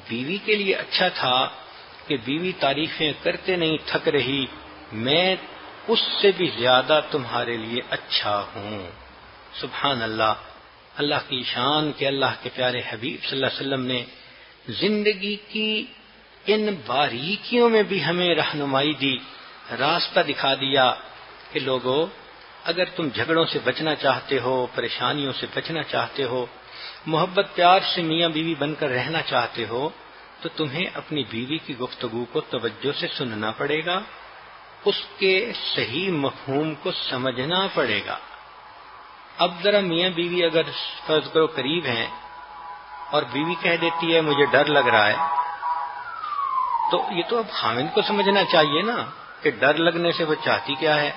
بیوی کے لیے اچھا تھا کہ بیوی تعریفیں کرتے نہیں تھک رہی، میں اس سے بھی زیادہ تمہارے لیے اچھا ہوں. سبحان اللہ، اللہ کی شان کہ اللہ کے پیارے حبیب صلی اللہ علیہ وسلم نے زندگی کی ان باریکیوں میں بھی ہمیں رہنمائی دی، راستہ دکھا دیا کہ لوگو اگر تم جھگڑوں سے بچنا چاہتے ہو، پریشانیوں سے بچنا چاہتے ہو، محبت پیار سے میاں بیوی بن کر رہنا چاہتے ہو تو تمہیں اپنی بیوی کی گفتگو کو توجہ سے سننا پڑے گا، اس کے صحیح مفہوم کو سمجھنا پڑے گا. اب ذرا میاں بیوی اگر فرض کرو قریب ہیں اور بیوی کہہ دیتی ہے مجھے ڈر لگ رہا ہے، تو یہ تو اب خامند کو سمجھنا چاہیے نا کہ ڈر لگنے سے وہ چاہتی کیا ہے.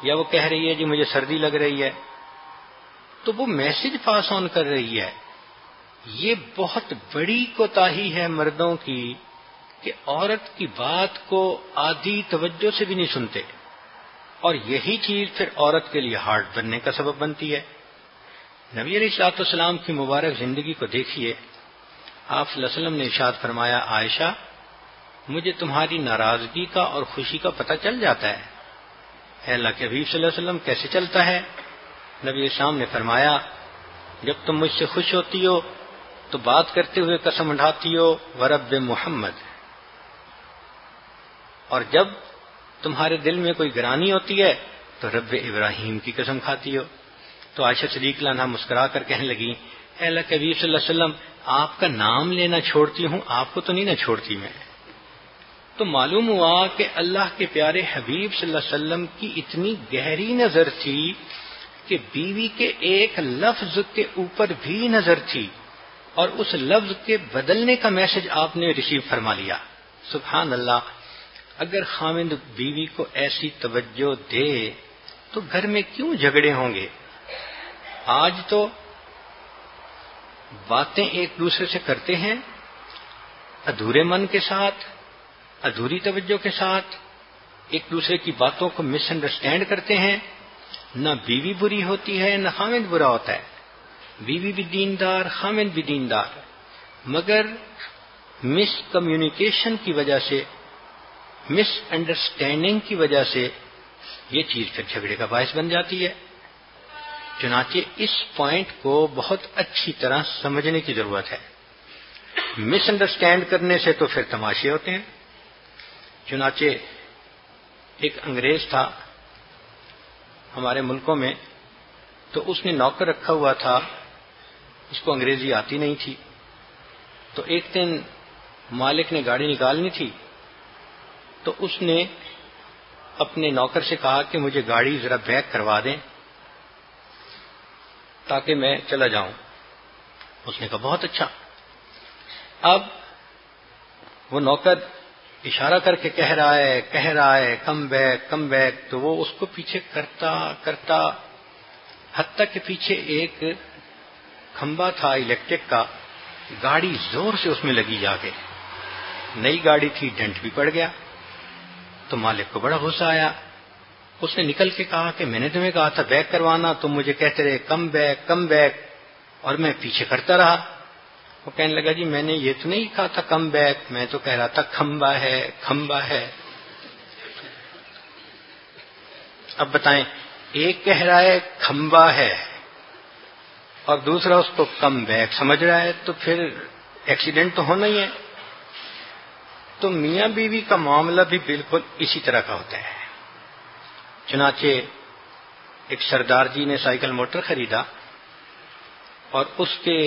یا وہ کہہ رہی ہے جی مجھے سردی لگ رہی ہے، تو وہ میسج پاس آن کر رہی ہے. یہ بہت بڑی کوتاہی ہے مردوں کی کہ عورت کی بات کو آدھی توجہ سے بھی نہیں سنتے، اور یہی چیز پھر عورت کے لیے ہارڈ بننے کا سبب بنتی ہے. نبی علیہ الصلوۃ والسلام کی مبارک زندگی کو دیکھیے. آپ صلی اللہ علیہ وسلم نے ارشاد فرمایا عائشہ مجھے تمہاری ناراضگی کا اور خوشی کا پتہ چل جاتا ہے. اے اللہ کے حبیب صلی اللہ علیہ وسلم کیسے چلتا ہے؟ نبی اسلام نے فرمایا جب تم مجھ سے خوش ہوتی ہو تو بات کرتے ہوئے قسم اٹھاتی ہو ورب محمد، اور جب تمہارے دل میں کوئی گرانی ہوتی ہے تو رب ابراہیم کی قسم کھاتی ہو. تو عائشہ صدیقہ عنہا مسکرا کر کہنے لگی اے اللہ کے حبیب صلی اللہ علیہ وسلم آپ کا نام لینا چھوڑتی ہوں، آپ کو تو نہیں نہ چھوڑتی میں. تو معلوم ہوا کہ اللہ کے پیارے حبیب صلی اللہ علیہ وسلم کی اتنی گہری نظر تھی کہ بیوی کے ایک لفظ کے اوپر بھی نظر تھی اور اس لفظ کے بدلنے کا میسج آپ نے ریسیو فرما لیا. سبحان اللہ. اگر خامند بیوی کو ایسی توجہ دے تو گھر میں کیوں جھگڑے ہوں گے؟ آج تو باتیں ایک دوسرے سے کرتے ہیں ادھورے من کے ساتھ، ادھوری توجہ کے ساتھ، ایک دوسرے کی باتوں کو مس انڈرسٹینڈ کرتے ہیں. نہ بیوی بری ہوتی ہے نہ خامند برا ہوتا ہے، بیوی بھی دیندار خامند بھی دیندار، مگر مس کمیونیکیشن کی وجہ سے، مس انڈرسٹینڈنگ کی وجہ سے یہ چیز پھر جھگڑے کا باعث بن جاتی ہے. چنانچہ اس پوائنٹ کو بہت اچھی طرح سمجھنے کی ضرورت ہے. مس انڈرسٹینڈ کرنے سے تو پھر تماشے ہوتے ہیں. چنانچہ ایک انگریز تھا ہمارے ملکوں میں، تو اس نے نوکر رکھا ہوا تھا، اس کو انگریزی آتی نہیں تھی. تو ایک دن مالک نے گاڑی نکالنی تھی تو اس نے اپنے نوکر سے کہا کہ مجھے گاڑی ذرا بیک کروا دیں تاکہ میں چلا جاؤں. اس نے کہا بہت اچھا. اب وہ نوکر اشارہ کر کے کہہ رہا ہے کم بیک، تو وہ اس کو پیچھے کرتا حتیٰ کہ پیچھے ایک کھمبا تھا الیکٹرک کا، گاڑی زور سے اس میں لگی جا کے، نئی گاڑی تھی، ڈنٹ بھی پڑ گیا. تو مالک کو بڑا غصہ آیا اس نے نکل کے کہا کہ میں نے تمہیں کہا تھا بیک کروانا، تم مجھے کہتے رہے کم بیک، اور میں پیچھے کرتا رہا۔ وہ کہنے لگا جی میں نے یہ تو نہیں کہا تھا کم بیک، میں تو کہہ رہا تھا کھمبا ہے۔ اب بتائیں، ایک کہہ رہا ہے کھمبا ہے اور دوسرا اس کو کم بیک سمجھ رہا ہے، تو پھر ایکسیڈنٹ تو ہونا ہی ہے۔ تو میاں بیوی کا معاملہ بھی بالکل اسی طرح کا ہوتا ہے۔ چنانچہ ایک سردار جی نے سائیکل موٹر خریدا اور اس کے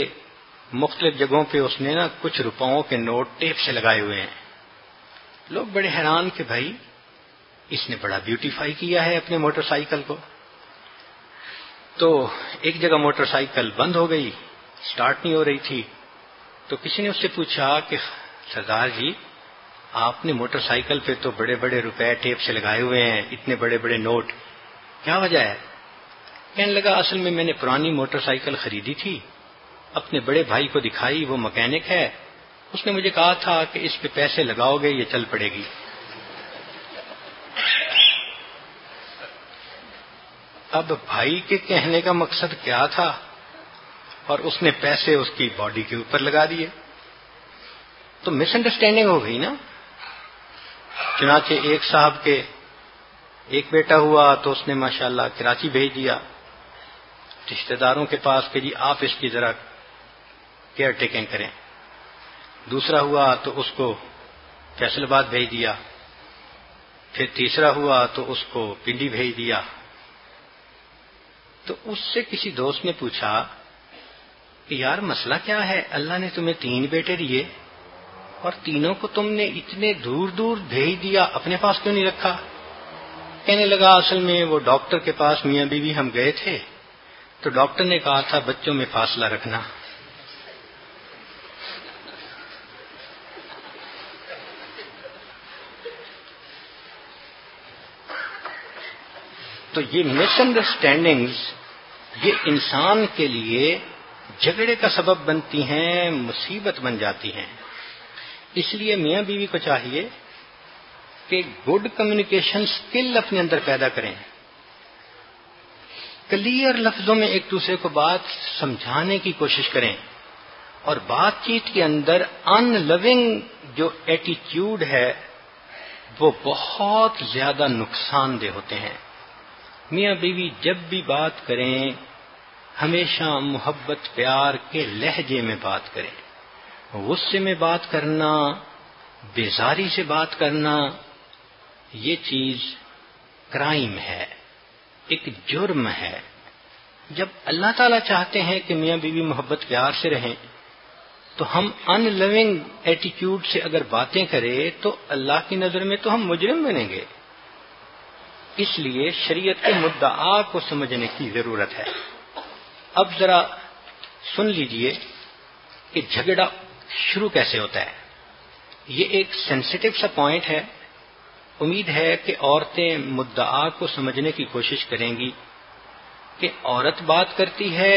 مختلف جگہوں پہ اس نے کچھ روپوں کے نوٹ ٹیپ سے لگائے ہوئے ہیں۔ لوگ بڑے حیران کہ بھائی اس نے بڑا بیوٹیفائی کیا ہے اپنے موٹر سائیکل کو۔ تو ایک جگہ موٹر سائیکل بند ہو گئی، سٹارٹ نہیں ہو رہی تھی، تو کسی نے اس سے پوچھا کہ سردار جی آپ نے موٹر سائیکل پہ تو بڑے بڑے روپے ٹیپ سے لگائے ہوئے ہیں، اتنے بڑے بڑے نوٹ، کیا وجہ ہے؟ کہنے لگا اصل میں نے پرانی موٹر سائیکل خریدی تھی، اپنے بڑے بھائی کو دکھائی، وہ مکینک ہے، اس نے مجھے کہا تھا کہ اس پہ پیسے لگاؤ گے یہ چل پڑے گی۔ اب بھائی کے کہنے کا مقصد کیا تھا اور اس نے پیسے اس کی باڈی کے اوپر لگا دیے، تو مس انڈرسٹینڈنگ ہو گئی نا۔ چنانچہ ایک صاحب کے ایک بیٹا ہوا تو اس نے ماشاءاللہ کراچی بھیج دیا رشتہ داروں کے پاس کہ جی آپ اس کی ذرا کیئر ٹیکنگ کریں۔ دوسرا ہوا تو اس کو فیصل آباد بھیج دیا، پھر تیسرا ہوا تو اس کو پنڈی بھیج دیا۔ تو اس سے کسی دوست نے پوچھا کہ یار مسئلہ کیا ہے، اللہ نے تمہیں 3 بیٹے دیے اور تینوں کو تم نے اتنے دور دور بھیج دیا، اپنے پاس کیوں نہیں رکھا؟ کہنے لگا اصل میں وہ ڈاکٹر کے پاس میاں بیوی ہم گئے تھے تو ڈاکٹر نے کہا تھا بچوں میں فاصلہ رکھنا۔ تو یہ مس انڈرسٹینڈنگز یہ انسان کے لیے جھگڑے کا سبب بنتی ہیں، مصیبت بن جاتی ہیں۔ اس لیے میاں بیوی کو چاہیے کہ گڈ کمیونیکیشن سکل اپنے اندر پیدا کریں، کلیئر لفظوں میں ایک دوسرے کو بات سمجھانے کی کوشش کریں، اور بات چیت کے اندر ان لونگ جو ایٹیٹیوڈ ہے وہ بہت زیادہ نقصان دہ ہوتے ہیں۔ میاں بیوی جب بھی بات کریں ہمیشہ محبت پیار کے لہجے میں بات کریں۔ غصے میں بات کرنا، بیزاری سے بات کرنا، یہ چیز کرائم ہے، ایک جرم ہے۔ جب اللہ تعالیٰ چاہتے ہیں کہ میاں بیوی محبت پیار سے رہیں تو ہم ان لونگ ایٹیٹیوڈ سے اگر باتیں کریں تو اللہ کی نظر میں تو ہم مجرم بنیں گے۔ اس لیے شریعت کے مدعا کو سمجھنے کی ضرورت ہے۔ اب ذرا سن لیجئے کہ جھگڑا شروع کیسے ہوتا ہے۔ یہ ایک سینسٹیو سا پوائنٹ ہے، امید ہے کہ عورتیں مدعا کو سمجھنے کی کوشش کریں گی کہ عورت بات کرتی ہے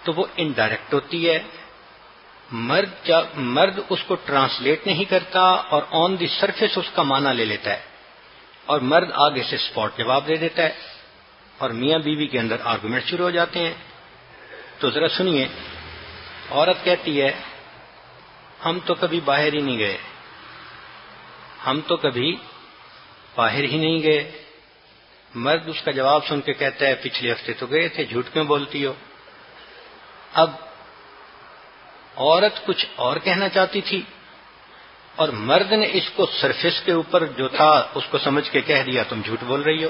تو وہ انڈائریکٹ ہوتی ہے، مرد اس کو ٹرانسلیٹ نہیں کرتا اور آن دی سرفیس اس کا معنی لے لیتا ہے، اور مرد آگے سے سپاٹ جواب دے دیتا ہے اور میاں بیوی کے اندر آرگومنٹ شروع ہو جاتے ہیں۔ تو ذرا سنیے، عورت کہتی ہے ہم تو کبھی باہر ہی نہیں گئے، ہم تو کبھی باہر ہی نہیں گئے۔ مرد اس کا جواب سن کے کہتا ہے پچھلے ہفتے تو گئے تھے، جھوٹ کیوں بولتی ہو؟ اب عورت کچھ اور کہنا چاہتی تھی اور مرد نے اس کو سرفیس کے اوپر جو تھا اس کو سمجھ کے کہہ دیا تم جھوٹ بول رہی ہو۔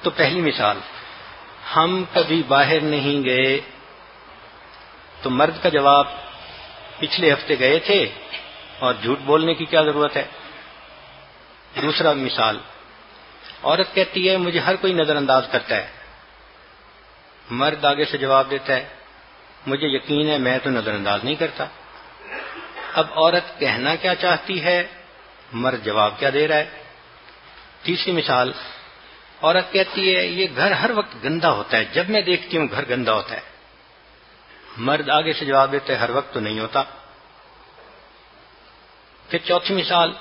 تو پہلی مثال، ہم کبھی باہر نہیں گئے، تو مرد کا جواب پچھلے ہفتے گئے تھے اور جھوٹ بولنے کی کیا ضرورت ہے؟ دوسرا مثال، عورت کہتی ہے مجھے ہر کوئی نظر انداز کرتا ہے، مرد آگے سے جواب دیتا ہے مجھے یقین ہے میں تو نظر انداز نہیں کرتا۔ اب عورت کہنا کیا چاہتی ہے، مرد جواب کیا دے رہا ہے؟ تیسری مثال، عورت کہتی ہے یہ گھر ہر وقت گندا ہوتا ہے، جب میں دیکھتی ہوں گھر گندا ہوتا ہے، مرد آگے سے جواب دیتا ہے ہر وقت تو نہیں ہوتا۔ پھر چوتھی مثال،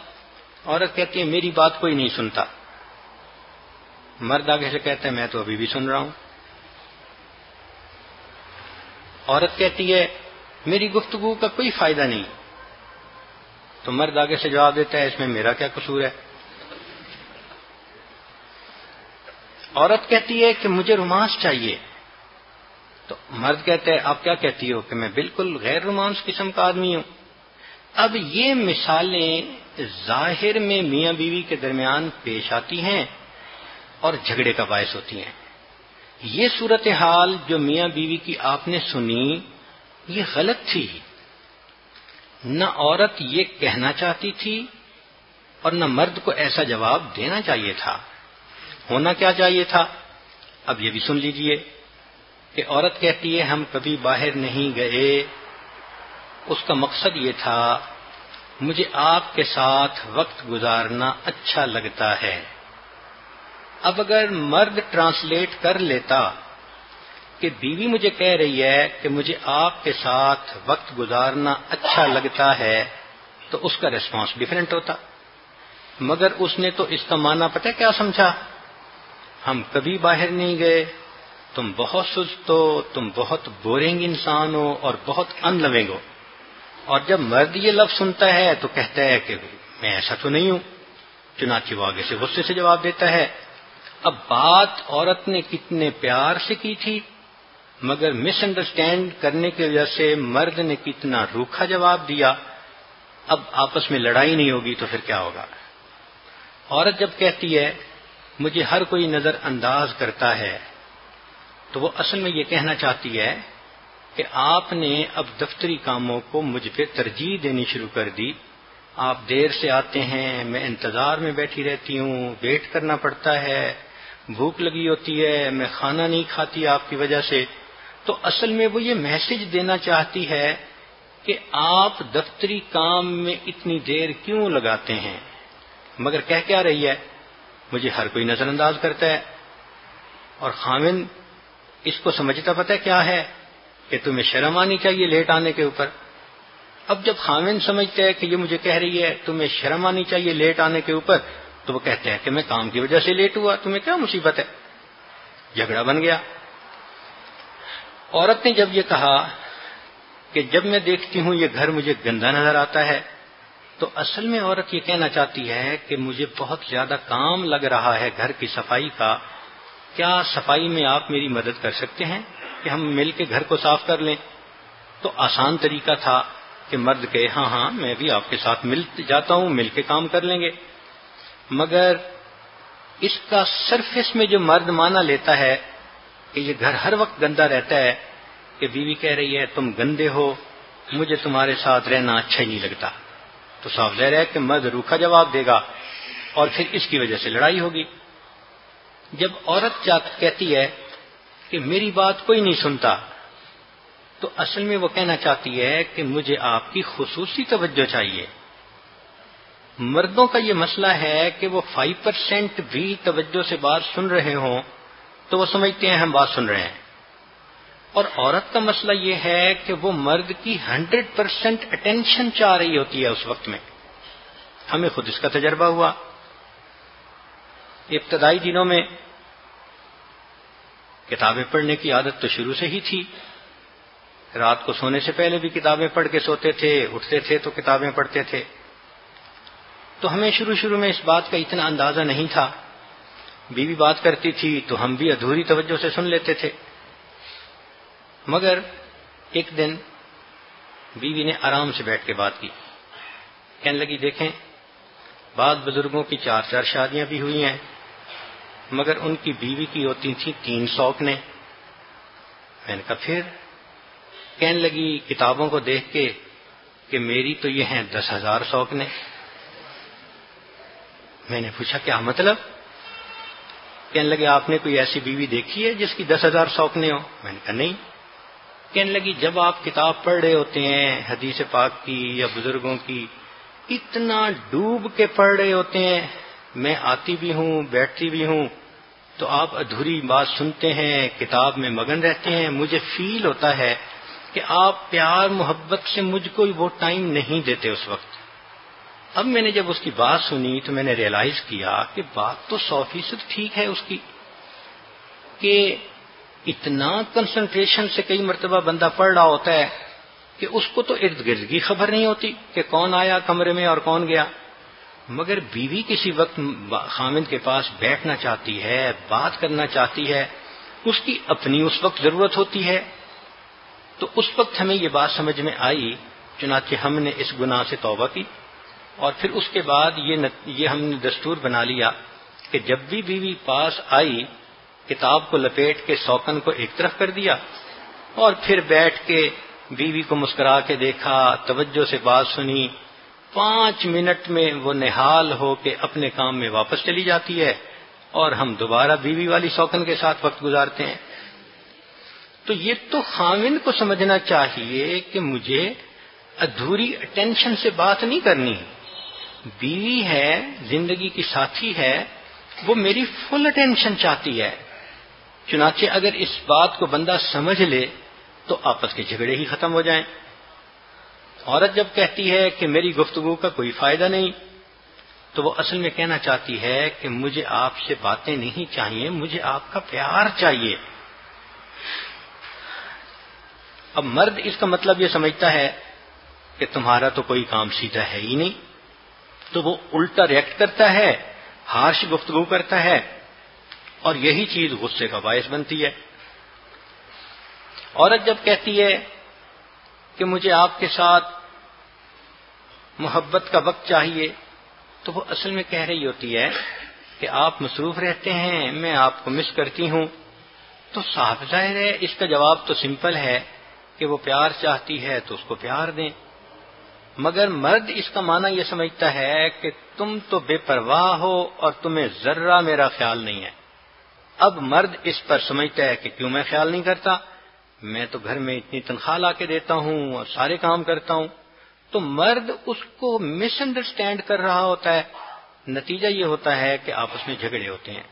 عورت کہتی ہے میری بات کوئی نہیں سنتا، مرد آگے سے کہتا ہے میں تو ابھی بھی سن رہا ہوں. عورت کہتی ہے میری گفتگو کا کوئی فائدہ نہیں. تو مرد آگے سے جواب دیتا ہے اس میں میرا کیا قصور ہے. عورت کہتی ہے کہ مجھے رومانس چاہیے. تو مرد کہتا ہے آپ کیا کہتی ہو کہ میں بالکل غیر رومانس قسم کا آدمی ہوں. اب یہ مثالیں ظاہر میں میاں بیوی کے درمیان پیش آتی ہیں اور جھگڑے کا باعث ہوتی ہیں. یہ صورتحال جو میاں بیوی کی آپ نے سنی یہ غلط تھی. نہ عورت یہ کہنا چاہتی تھی اور نہ مرد کو ایسا جواب دینا چاہیے تھا. ہونا کیا چاہیے تھا اب یہ بھی سن لیجئے کہ عورت کہتی ہے ہم کبھی باہر نہیں گئے. اس کا مقصد یہ تھا مجھے آپ کے ساتھ وقت گزارنا اچھا لگتا ہے. اب اگر مرد ٹرانسلیٹ کر لیتا کہ بیوی مجھے کہہ رہی ہے کہ مجھے آپ کے ساتھ وقت گزارنا اچھا لگتا ہے تو اس کا ریسپانس ڈیفرنٹ ہوتا. مگر اس نے تو اس کا معنی پتہ کیا سمجھا؟ ہم کبھی باہر نہیں گئے، تم بہت سست ہو، تم بہت بورنگ انسان ہو اور بہت ان لونگ ہو. اور جب مرد یہ لفظ سنتا ہے تو کہتا ہے کہ میں ایسا تو نہیں ہوں. چنانچہ وہ آگے سے غصے سے جواب دیتا ہے. اب بات عورت نے کتنے پیار سے کی تھی مگر مس انڈرسٹینڈ کرنے کی وجہ سے مرد نے کتنا روکھا جواب دیا. اب آپس میں لڑائی نہیں ہوگی تو پھر کیا ہوگا؟ عورت جب کہتی ہے مجھے ہر کوئی نظر انداز کرتا ہے تو وہ اصل میں یہ کہنا چاہتی ہے کہ آپ نے اب دفتری کاموں کو مجھ پہ ترجیح دینی شروع کر دی. آپ دیر سے آتے ہیں، میں انتظار میں بیٹھی رہتی ہوں، ویٹ کرنا پڑتا ہے، بھوک لگی ہوتی ہے، میں کھانا نہیں کھاتی آپ کی وجہ سے. تو اصل میں وہ یہ میسج دینا چاہتی ہے کہ آپ دفتری کام میں اتنی دیر کیوں لگاتے ہیں. مگر کہہ کیا رہی ہے؟ مجھے ہر کوئی نظر انداز کرتا ہے. اور خاوند اس کو سمجھتا پتہ کیا ہے کہ تمہیں شرم آنی چاہیے لیٹ آنے کے اوپر. اب جب خاوند سمجھتا ہے کہ یہ مجھے کہہ رہی ہے تمہیں شرم آنی چاہیے لیٹ آنے کے اوپر تو وہ کہتے ہیں کہ میں کام کی وجہ سے لیٹ ہوا، تمہیں کیا مصیبت ہے. جھگڑا بن گیا. عورت نے جب یہ کہا کہ جب میں دیکھتی ہوں یہ گھر مجھے گندا نظر آتا ہے تو اصل میں عورت یہ کہنا چاہتی ہے کہ مجھے بہت زیادہ کام لگ رہا ہے گھر کی صفائی کا. کیا صفائی میں آپ میری مدد کر سکتے ہیں کہ ہم مل کے گھر کو صاف کر لیں؟ تو آسان طریقہ تھا کہ مرد کہے ہاں ہاں میں بھی آپ کے ساتھ مل جاتا ہوں، مل کے کام کر لیں گے. مگر اس کا سرفیس میں جو مرد مانا لیتا ہے کہ یہ گھر ہر وقت گندا رہتا ہے کہ بیوی کہہ رہی ہے تم گندے ہو، مجھے تمہارے ساتھ رہنا اچھا ہی نہیں لگتا، تو صاف ظاہر ہے کہ مرد روکھا جواب دے گا اور پھر اس کی وجہ سے لڑائی ہوگی. جب عورت کہتی ہے کہ میری بات کوئی نہیں سنتا تو اصل میں وہ کہنا چاہتی ہے کہ مجھے آپ کی خصوصی توجہ چاہیے. مردوں کا یہ مسئلہ ہے کہ وہ 5% بھی توجہ سے بات سن رہے ہوں تو وہ سمجھتے ہیں ہم بات سن رہے ہیں. اور عورت کا مسئلہ یہ ہے کہ وہ مرد کی 100% اٹینشن چاہ رہی ہوتی ہے اس وقت میں. ہمیں خود اس کا تجربہ ہوا. ابتدائی دنوں میں کتابیں پڑھنے کی عادت تو شروع سے ہی تھی. رات کو سونے سے پہلے بھی کتابیں پڑھ کے سوتے تھے، اٹھتے تھے تو کتابیں پڑھتے تھے. تو ہمیں شروع میں اس بات کا اتنا اندازہ نہیں تھا. بیوی بات کرتی تھی تو ہم بھی ادھوری توجہ سے سن لیتے تھے. مگر ایک دن بیوی نے آرام سے بیٹھ کے بات کی. کہنے لگی دیکھیں بعض بزرگوں کی 4 شادیاں بھی ہوئی ہیں مگر ان کی بیوی کی ہوتی تھیں 3 سوکنے. میں نے کہا پھر؟ کہنے لگی کتابوں کو دیکھ کے کہ میری تو یہ ہیں 10,000 سوکنے. میں نے پوچھا کیا مطلب؟ کہنے لگے آپ نے کوئی ایسی بیوی دیکھی ہے جس کی 10,000 سوکنے ہو؟ میں نے کہا نہیں. کہنے لگی جب آپ کتاب پڑھ رہے ہوتے ہیں حدیث پاک کی یا بزرگوں کی اتنا ڈوب کے پڑھ رہے ہوتے ہیں، میں آتی بھی ہوں بیٹھتی بھی ہوں تو آپ ادھوری بات سنتے ہیں، کتاب میں مگن رہتے ہیں. مجھے فیل ہوتا ہے کہ آپ پیار محبت سے مجھ کو وہ ٹائم نہیں دیتے اس وقت. اب میں نے جب اس کی بات سنی تو میں نے ریئلائز کیا کہ بات تو 100% ٹھیک ہے اس کی، کہ اتنا کنسنٹریشن سے کئی مرتبہ بندہ پڑھ رہا ہوتا ہے کہ اس کو تو ارد گرد کی خبر نہیں ہوتی کہ کون آیا کمرے میں اور کون گیا، مگر بیوی کسی وقت خامند کے پاس بیٹھنا چاہتی ہے، بات کرنا چاہتی ہے، اس کی اپنی اس وقت ضرورت ہوتی ہے، تو اس وقت ہمیں یہ بات سمجھ میں آئی، چنانچہ ہم نے اس گناہ سے توبہ کی، اور پھر اس کے بعد یہ ہم نے دستور بنا لیا کہ جب بھی بیوی پاس آئی کتاب کو لپیٹ کے سوکن کو ایک طرف کر دیا اور پھر بیٹھ کے بیوی کو مسکرا کے دیکھا، توجہ سے بات سنی، 5 منٹ میں وہ نہال ہو کے اپنے کام میں واپس چلی جاتی ہے اور ہم دوبارہ بیوی والی سوکن کے ساتھ وقت گزارتے ہیں۔ تو یہ تو خاوند کو سمجھنا چاہیے کہ مجھے ادھوری اٹینشن سے بات نہیں کرنی، بیوی ہے، زندگی کی ساتھی ہے، وہ میری فل اٹینشن چاہتی ہے۔ چنانچہ اگر اس بات کو بندہ سمجھ لے تو آپس کے جھگڑے ہی ختم ہو جائیں۔ عورت جب کہتی ہے کہ میری گفتگو کا کوئی فائدہ نہیں، تو وہ اصل میں کہنا چاہتی ہے کہ مجھے آپ سے باتیں نہیں چاہیے، مجھے آپ کا پیار چاہیے۔ اب مرد اس کا مطلب یہ سمجھتا ہے کہ تمہارا تو کوئی کام سیدھا ہے ہی نہیں، تو وہ الٹا ریئیکٹ کرتا ہے، ہارش گفتگو کرتا ہے، اور یہی چیز غصے کا باعث بنتی ہے۔ عورت جب کہتی ہے کہ مجھے آپ کے ساتھ محبت کا وقت چاہیے، تو وہ اصل میں کہہ رہی ہوتی ہے کہ آپ مصروف رہتے ہیں، میں آپ کو مس کرتی ہوں۔ تو صاف ظاہر ہے اس کا جواب تو سمپل ہے کہ وہ پیار چاہتی ہے تو اس کو پیار دیں، مگر مرد اس کا معنی یہ سمجھتا ہے کہ تم تو بے پرواہ ہو اور تمہیں ذرہ میرا خیال نہیں ہے۔ اب مرد اس پر سمجھتا ہے کہ کیوں میں خیال نہیں کرتا، میں تو گھر میں اتنی تنخواہ لا کے دیتا ہوں اور سارے کام کرتا ہوں۔ تو مرد اس کو مس انڈرسٹینڈ کر رہا ہوتا ہے، نتیجہ یہ ہوتا ہے کہ آپس میں جھگڑے ہوتے ہیں۔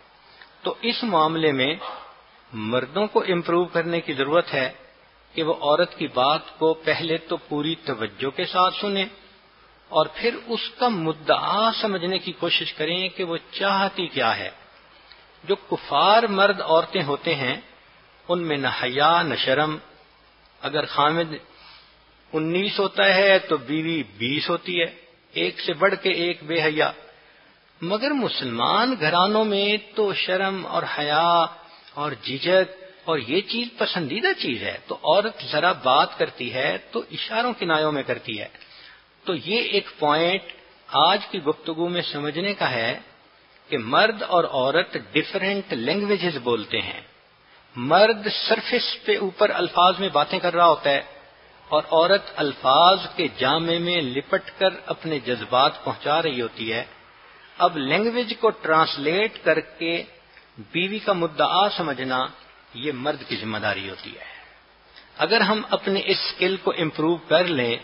تو اس معاملے میں مردوں کو امپروو کرنے کی ضرورت ہے کہ وہ عورت کی بات کو پہلے تو پوری توجہ کے ساتھ سنیں اور پھر اس کا مدعا سمجھنے کی کوشش کریں کہ وہ چاہتی کیا ہے۔ جو کفار مرد عورتیں ہوتے ہیں ان میں نہ حیا نہ شرم، اگر خامد 19 ہوتا ہے تو بیوی 20 ہوتی ہے، ایک سے بڑھ کے ایک بے حیا۔ مگر مسلمان گھرانوں میں تو شرم اور حیا اور جھجک اور یہ چیز پسندیدہ چیز ہے، تو عورت ذرا بات کرتی ہے تو اشاروں کنایوں میں کرتی ہے۔ تو یہ ایک پوائنٹ آج کی گفتگو میں سمجھنے کا ہے کہ مرد اور عورت ڈفرینٹ لینگویجز بولتے ہیں۔ مرد سرفیس پہ اوپر الفاظ میں باتیں کر رہا ہوتا ہے اور عورت الفاظ کے جامے میں لپٹ کر اپنے جذبات پہنچا رہی ہوتی ہے۔ اب لینگویج کو ٹرانسلیٹ کر کے بیوی کا مدعا سمجھنا یہ مرد کی ذمہ داری ہوتی ہے۔ اگر ہم اپنے اس اسکل کو امپروو کر لیں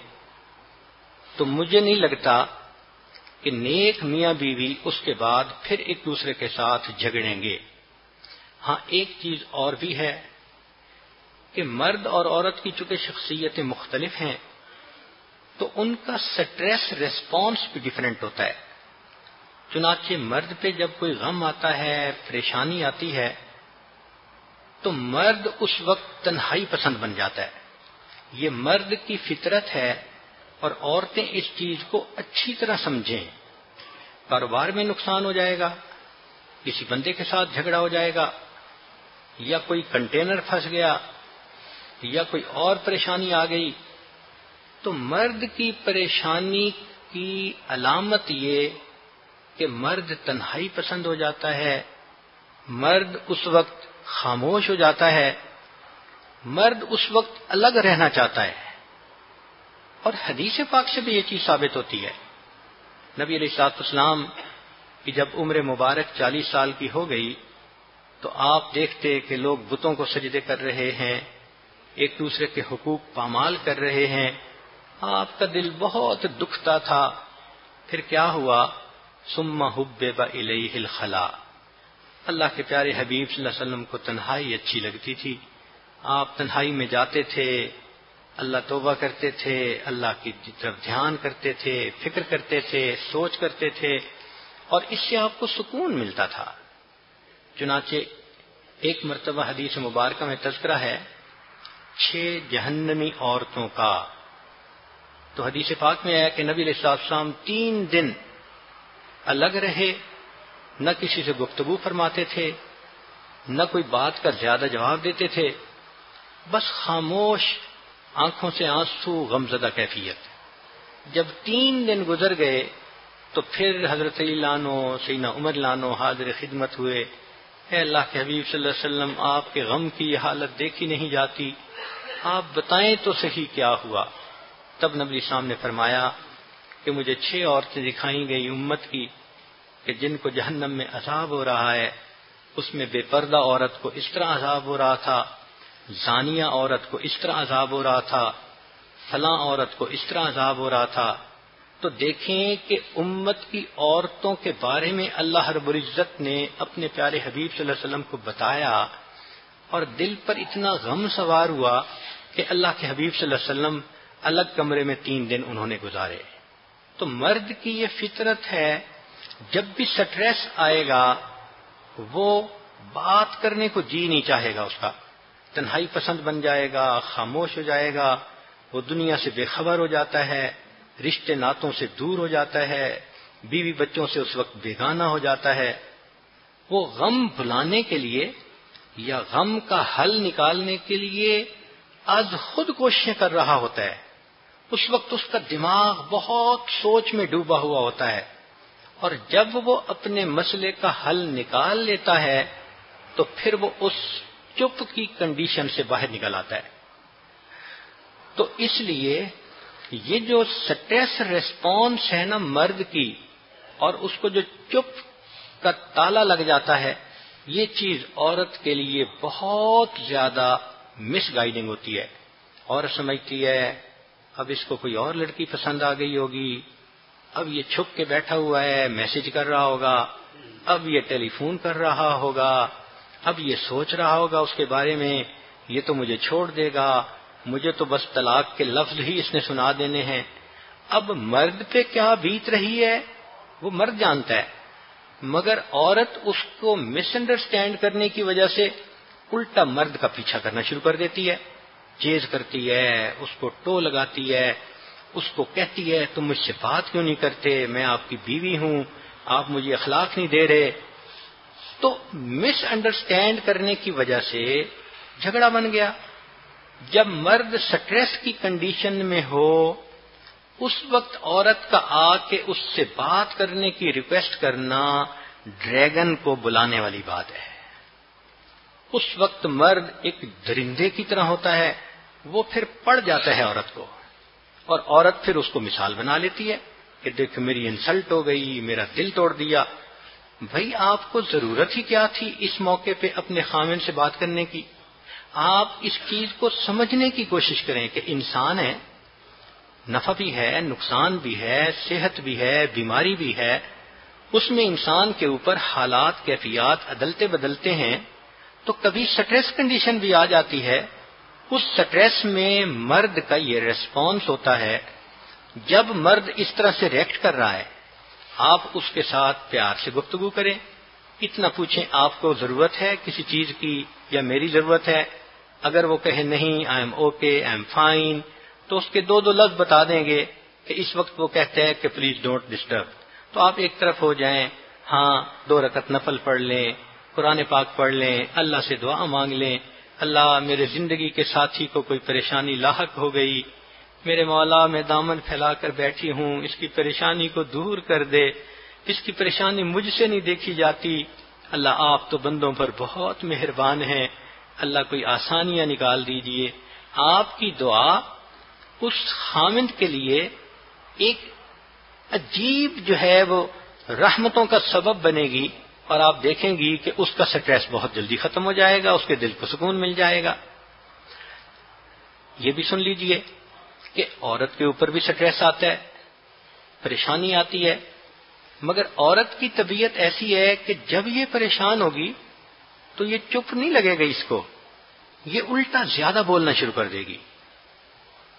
تو مجھے نہیں لگتا کہ نیک میاں بیوی اس کے بعد پھر ایک دوسرے کے ساتھ جھگڑیں گے۔ ہاں ایک چیز اور بھی ہے کہ مرد اور عورت کی چونکہ شخصیتیں مختلف ہیں تو ان کا سٹریس ریسپانس بھی ڈیفرنٹ ہوتا ہے۔ چنانچہ مرد پہ جب کوئی غم آتا ہے، پریشانی آتی ہے، تو مرد اس وقت تنہائی پسند بن جاتا ہے۔ یہ مرد کی فطرت ہے اور عورتیں اس چیز کو اچھی طرح سمجھیں۔ کاروبار میں نقصان ہو جائے گا، کسی بندے کے ساتھ جھگڑا ہو جائے گا، یا کوئی کنٹینر پھنس گیا، یا کوئی اور پریشانی آ گئی، تو مرد کی پریشانی کی علامت یہ کہ مرد تنہائی پسند ہو جاتا ہے، مرد اس وقت خاموش ہو جاتا ہے، مرد اس وقت الگ رہنا چاہتا ہے۔ اور حدیث پاک سے بھی یہ چیز ثابت ہوتی ہے۔ نبی علیہ الصلوۃ والسلام کی جب عمر مبارک 40 سال کی ہو گئی تو آپ دیکھتے کہ لوگ بتوں کو سجدے کر رہے ہیں، ایک دوسرے کے حقوق پامال کر رہے ہیں، آپ کا دل بہت دکھتا تھا۔ پھر کیا ہوا؟ ثم حبب الیہ الخلاء، اللہ کے پیارے حبیب صلی اللہ علیہ وسلم کو تنہائی اچھی لگتی تھی، آپ تنہائی میں جاتے تھے، اللہ توبہ کرتے تھے، اللہ کی طرف دھیان کرتے تھے، فکر کرتے تھے، سوچ کرتے تھے، اور اس سے آپ کو سکون ملتا تھا۔ چنانچہ ایک مرتبہ حدیث مبارکہ میں تذکرہ ہے 6 جہنمی عورتوں کا۔ تو حدیث پاک میں آیا کہ نبی علیہ السلام 3 دن الگ رہے، نہ کسی سے گفتگو فرماتے تھے، نہ کوئی بات کا زیادہ جواب دیتے تھے، بس خاموش، آنکھوں سے آنسو، غمزدہ کیفیت۔ جب 3 دن گزر گئے تو پھر حضرت علی لانو، سیدنا عمر لانو حاضر خدمت ہوئے، اے اللہ کے حبیب صلی اللہ علیہ وسلم، آپ کے غم کی یہ حالت دیکھی نہیں جاتی، آپ بتائیں تو صحیح کیا ہوا۔ تب نبی صاحب نے فرمایا کہ مجھے 6 عورتیں دکھائیں گئی امت کی کہ جن کو جہنم میں عذاب ہو رہا ہے۔ اس میں بے پردہ عورت کو اس طرح عذاب ہو رہا تھا، زانیہ عورت کو اس طرح عذاب ہو رہا تھا، فلاں عورت کو اس طرح عذاب ہو رہا تھا۔ تو دیکھیں کہ امت کی عورتوں کے بارے میں اللہ رب العزت نے اپنے پیارے حبیب صلی اللہ علیہ وسلم کو بتایا، اور دل پر اتنا غم سوار ہوا کہ اللہ کے حبیب صلی اللہ علیہ وسلم الگ کمرے میں 3 دن انہوں نے گزارے۔ تو مرد کی یہ فطرت ہے، جب بھی سٹریس آئے گا وہ بات کرنے کو جی نہیں چاہے گا، اس کا تنہائی پسند بن جائے گا، خاموش ہو جائے گا، وہ دنیا سے بے خبر ہو جاتا ہے، رشتے ناتوں سے دور ہو جاتا ہے، بیوی بچوں سے اس وقت بیگانہ ہو جاتا ہے۔ وہ غم بھلانے کے لیے یا غم کا حل نکالنے کے لیے از خود کوششیں کر رہا ہوتا ہے۔ اس وقت اس کا دماغ بہت سوچ میں ڈوبا ہوا ہوتا ہے، اور جب وہ اپنے مسئلے کا حل نکال لیتا ہے تو پھر وہ اس چپ کی کنڈیشن سے باہر نکل آتا ہے۔ تو اس لیے یہ جو سٹریس ریسپانس ہے نا مرد کی، اور اس کو جو چپ کا تالا لگ جاتا ہے، یہ چیز عورت کے لیے بہت زیادہ مس گائیڈنگ ہوتی ہے۔ عورت سمجھتی ہے اب اس کو کوئی اور لڑکی پسند آ گئی ہوگی، اب یہ چھپ کے بیٹھا ہوا ہے، میسج کر رہا ہوگا، اب یہ ٹیلی فون کر رہا ہوگا، اب یہ سوچ رہا ہوگا اس کے بارے میں، یہ تو مجھے چھوڑ دے گا، مجھے تو بس طلاق کے لفظ ہی اس نے سنا دینے ہیں۔ اب مرد پہ کیا بیت رہی ہے وہ مرد جانتا ہے، مگر عورت اس کو مس انڈرسٹینڈ کرنے کی وجہ سے الٹا مرد کا پیچھا کرنا شروع کر دیتی ہے، چیز کرتی ہے، اس کو ٹو لگاتی ہے، اس کو کہتی ہے تم مجھ سے بات کیوں نہیں کرتے، میں آپ کی بیوی ہوں، آپ مجھے اخلاق نہیں دے رہے۔ تو مس انڈرسٹینڈ کرنے کی وجہ سے جھگڑا بن گیا۔ جب مرد سٹریس کی کنڈیشن میں ہو، اس وقت عورت کا آ کے اس سے بات کرنے کی ریکویسٹ کرنا ڈریگن کو بلانے والی بات ہے۔ اس وقت مرد ایک درندے کی طرح ہوتا ہے، وہ پھر پڑ جاتا ہے عورت کو، اور عورت پھر اس کو مثال بنا لیتی ہے کہ دیکھ میری انسلٹ ہو گئی، میرا دل توڑ دیا۔ بھائی آپ کو ضرورت ہی کیا تھی اس موقع پہ اپنے خاوند سے بات کرنے کی؟ آپ اس چیز کو سمجھنے کی کوشش کریں کہ انسان ہے، نفع بھی ہے، نقصان بھی ہے، صحت بھی ہے، بیماری بھی ہے، اس میں انسان کے اوپر حالات، کیفیات عدلتے بدلتے ہیں، تو کبھی سٹریس کنڈیشن بھی آ جاتی ہے۔ اس سٹریس میں مرد کا یہ ریسپانس ہوتا ہے۔ جب مرد اس طرح سے ریئیکٹ کر رہا ہے، آپ اس کے ساتھ پیار سے گفتگو کریں، اتنا پوچھیں آپ کو ضرورت ہے کسی چیز کی یا میری ضرورت ہے؟ اگر وہ کہے نہیں، I am okay, I am fine, تو اس کے 2 لفظ بتا دیں گے کہ اس وقت وہ کہتے ہیں کہ پلیز ڈونٹ ڈسٹرب، تو آپ ایک طرف ہو جائیں، ہاں 2 رکعت نفل پڑھ لیں، قرآن پاک پڑھ لیں، اللہ سے دعا مانگ لیں، اللہ میرے زندگی کے ساتھی کو کوئی پریشانی لاحق ہو گئی، میرے مولا میں دامن پھیلا کر بیٹھی ہوں، اس کی پریشانی کو دور کر دے، اس کی پریشانی مجھ سے نہیں دیکھی جاتی، اللہ آپ تو بندوں پر بہت مہربان ہیں، اللہ کوئی آسانیاں نکال دیجئے۔ آپ کی دعا اس خامند کے لیے ایک عجیب جو ہے وہ رحمتوں کا سبب بنے گی، اور آپ دیکھیں گی کہ اس کا سٹریس بہت جلدی ختم ہو جائے گا، اس کے دل کو سکون مل جائے گا۔ یہ بھی سن لیجئے کہ عورت کے اوپر بھی سٹریس آتا ہے، پریشانی آتی ہے، مگر عورت کی طبیعت ایسی ہے کہ جب یہ پریشان ہوگی تو یہ چپ نہیں لگے گا، اس کو یہ الٹا زیادہ بولنا شروع کر دے گی۔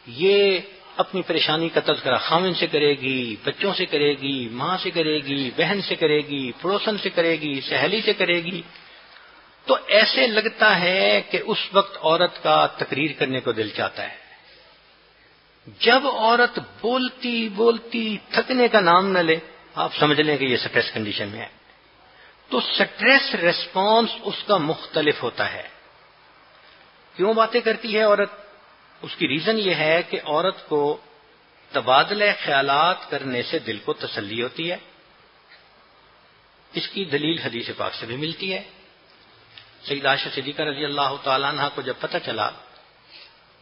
یہ اپنی پریشانی کا تذکرہ خاوند سے کرے گی، بچوں سے کرے گی، ماں سے کرے گی، بہن سے کرے گی، پڑوسن سے کرے گی، سہیلی سے کرے گی، تو ایسے لگتا ہے کہ اس وقت عورت کا تقریر کرنے کو دل چاہتا ہے۔ جب عورت بولتی بولتی تھکنے کا نام نہ لے، آپ سمجھ لیں کہ یہ سٹریس کنڈیشن میں ہے۔ تو سٹریس ریسپانس اس کا مختلف ہوتا ہے۔ کیوں باتیں کرتی ہے عورت؟ اس کی ریزن یہ ہے کہ عورت کو تبادلہ خیالات کرنے سے دل کو تسلی ہوتی ہے۔ اس کی دلیل حدیث پاک سے بھی ملتی ہے۔ سیدہ عائشہ صدیقہ رضی اللہ تعالیٰ عنہ کو جب پتہ چلا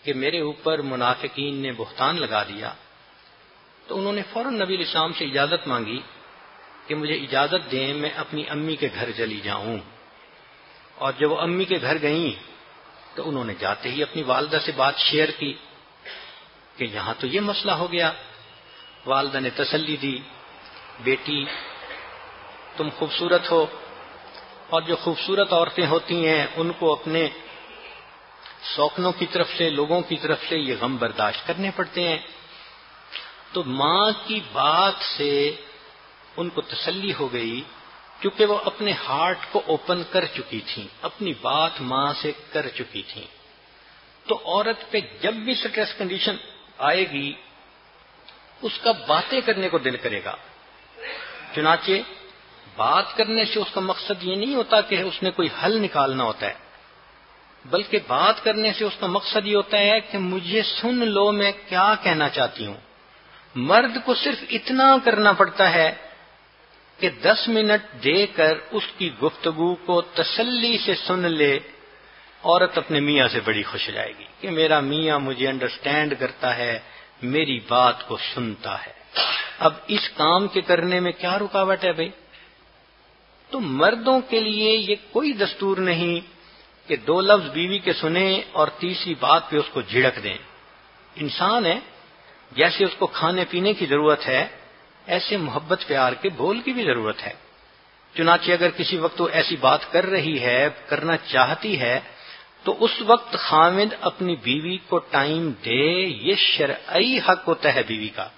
کہ میرے اوپر منافقین نے بہتان لگا دیا تو انہوں نے فوراً نبی علیہ السلام سے اجازت مانگی کہ مجھے اجازت دیں میں اپنی امی کے گھر چلی جاؤں۔ اور جب وہ امی کے گھر گئیں تو انہوں نے جاتے ہی اپنی والدہ سے بات شیئر کی کہ یہاں تو یہ مسئلہ ہو گیا۔ والدہ نے تسلی دی، بیٹی تم خوبصورت ہو، اور جو خوبصورت عورتیں ہوتی ہیں ان کو اپنے شوقنوں کی طرف سے، لوگوں کی طرف سے یہ غم برداشت کرنے پڑتے ہیں۔ تو ماں کی بات سے ان کو تسلی ہو گئی، کیونکہ وہ اپنے ہارٹ کو اوپن کر چکی تھیں، اپنی بات ماں سے کر چکی تھیں۔ تو عورت پہ جب بھی سٹریس کنڈیشن آئے گی اس کا باتیں کرنے کو دل کرے گا۔ چنانچہ بات کرنے سے اس کا مقصد یہ نہیں ہوتا کہ اس نے کوئی حل نکالنا ہوتا ہے، بلکہ بات کرنے سے اس کا مقصد یہ ہوتا ہے کہ مجھے سن لو میں کیا کہنا چاہتی ہوں۔ مرد کو صرف اتنا کرنا پڑتا ہے کہ 10 منٹ دے کر اس کی گفتگو کو تسلی سے سن لے، عورت اپنے میاں سے بڑی خوش ہو جائے گی کہ میرا میاں مجھے انڈرسٹینڈ کرتا ہے، میری بات کو سنتا ہے۔ اب اس کام کے کرنے میں کیا رکاوٹ ہے بھائی؟ تو مردوں کے لیے یہ کوئی دستور نہیں کہ 2 لفظ بیوی کے سنیں اور تیسری بات پہ اس کو جھڑک دیں۔ انسان ہے، جیسے اس کو کھانے پینے کی ضرورت ہے ایسے محبت پیار کے بول کی بھی ضرورت ہے۔ چنانچہ اگر کسی وقت وہ ایسی بات کر رہی ہے، کرنا چاہتی ہے، تو اس وقت خاوند اپنی بیوی کو ٹائم دے، یہ شرعی حق ہوتا ہے بیوی کا۔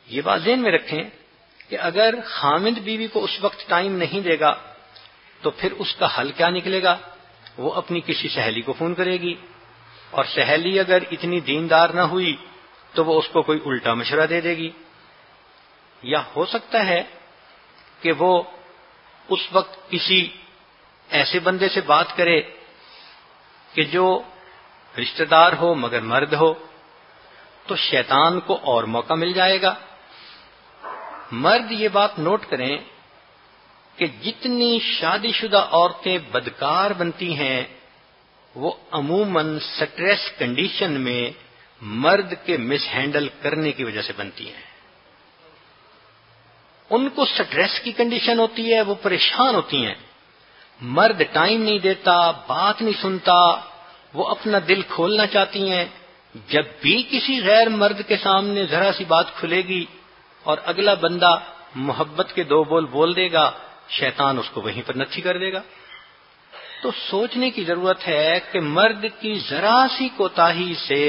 یہ بات ذہن میں رکھیں کہ اگر خاوند بیوی کو اس وقت ٹائم نہیں دے گا تو پھر اس کا حل کیا نکلے گا؟ وہ اپنی کسی سہیلی کو فون کرے گی، اور سہیلی اگر اتنی دیندار نہ ہوئی تو وہ اس کو کوئی الٹا مشورہ دے دے گی، یا ہو سکتا ہے کہ وہ اس وقت کسی ایسے بندے سے بات کرے کہ جو رشتہ دار ہو مگر مرد ہو، تو شیطان کو اور موقع مل جائے گا۔ مرد یہ بات نوٹ کریں کہ جتنی شادی شدہ عورتیں بدکار بنتی ہیں وہ عموماً سٹریس کنڈیشن میں مرد کے مس ہینڈل کرنے کی وجہ سے بنتی ہیں۔ ان کو سٹریس کی کنڈیشن ہوتی ہے، وہ پریشان ہوتی ہیں، مرد ٹائم نہیں دیتا، بات نہیں سنتا، وہ اپنا دل کھولنا چاہتی ہیں۔ جب بھی کسی غیر مرد کے سامنے ذرا سی بات کھلے گی اور اگلا بندہ محبت کے 2 بول بول دے گا، شیطان اس کو وہیں پر نتھی کر دے گا۔ تو سوچنے کی ضرورت ہے کہ مرد کی ذرا سی کوتاہی سے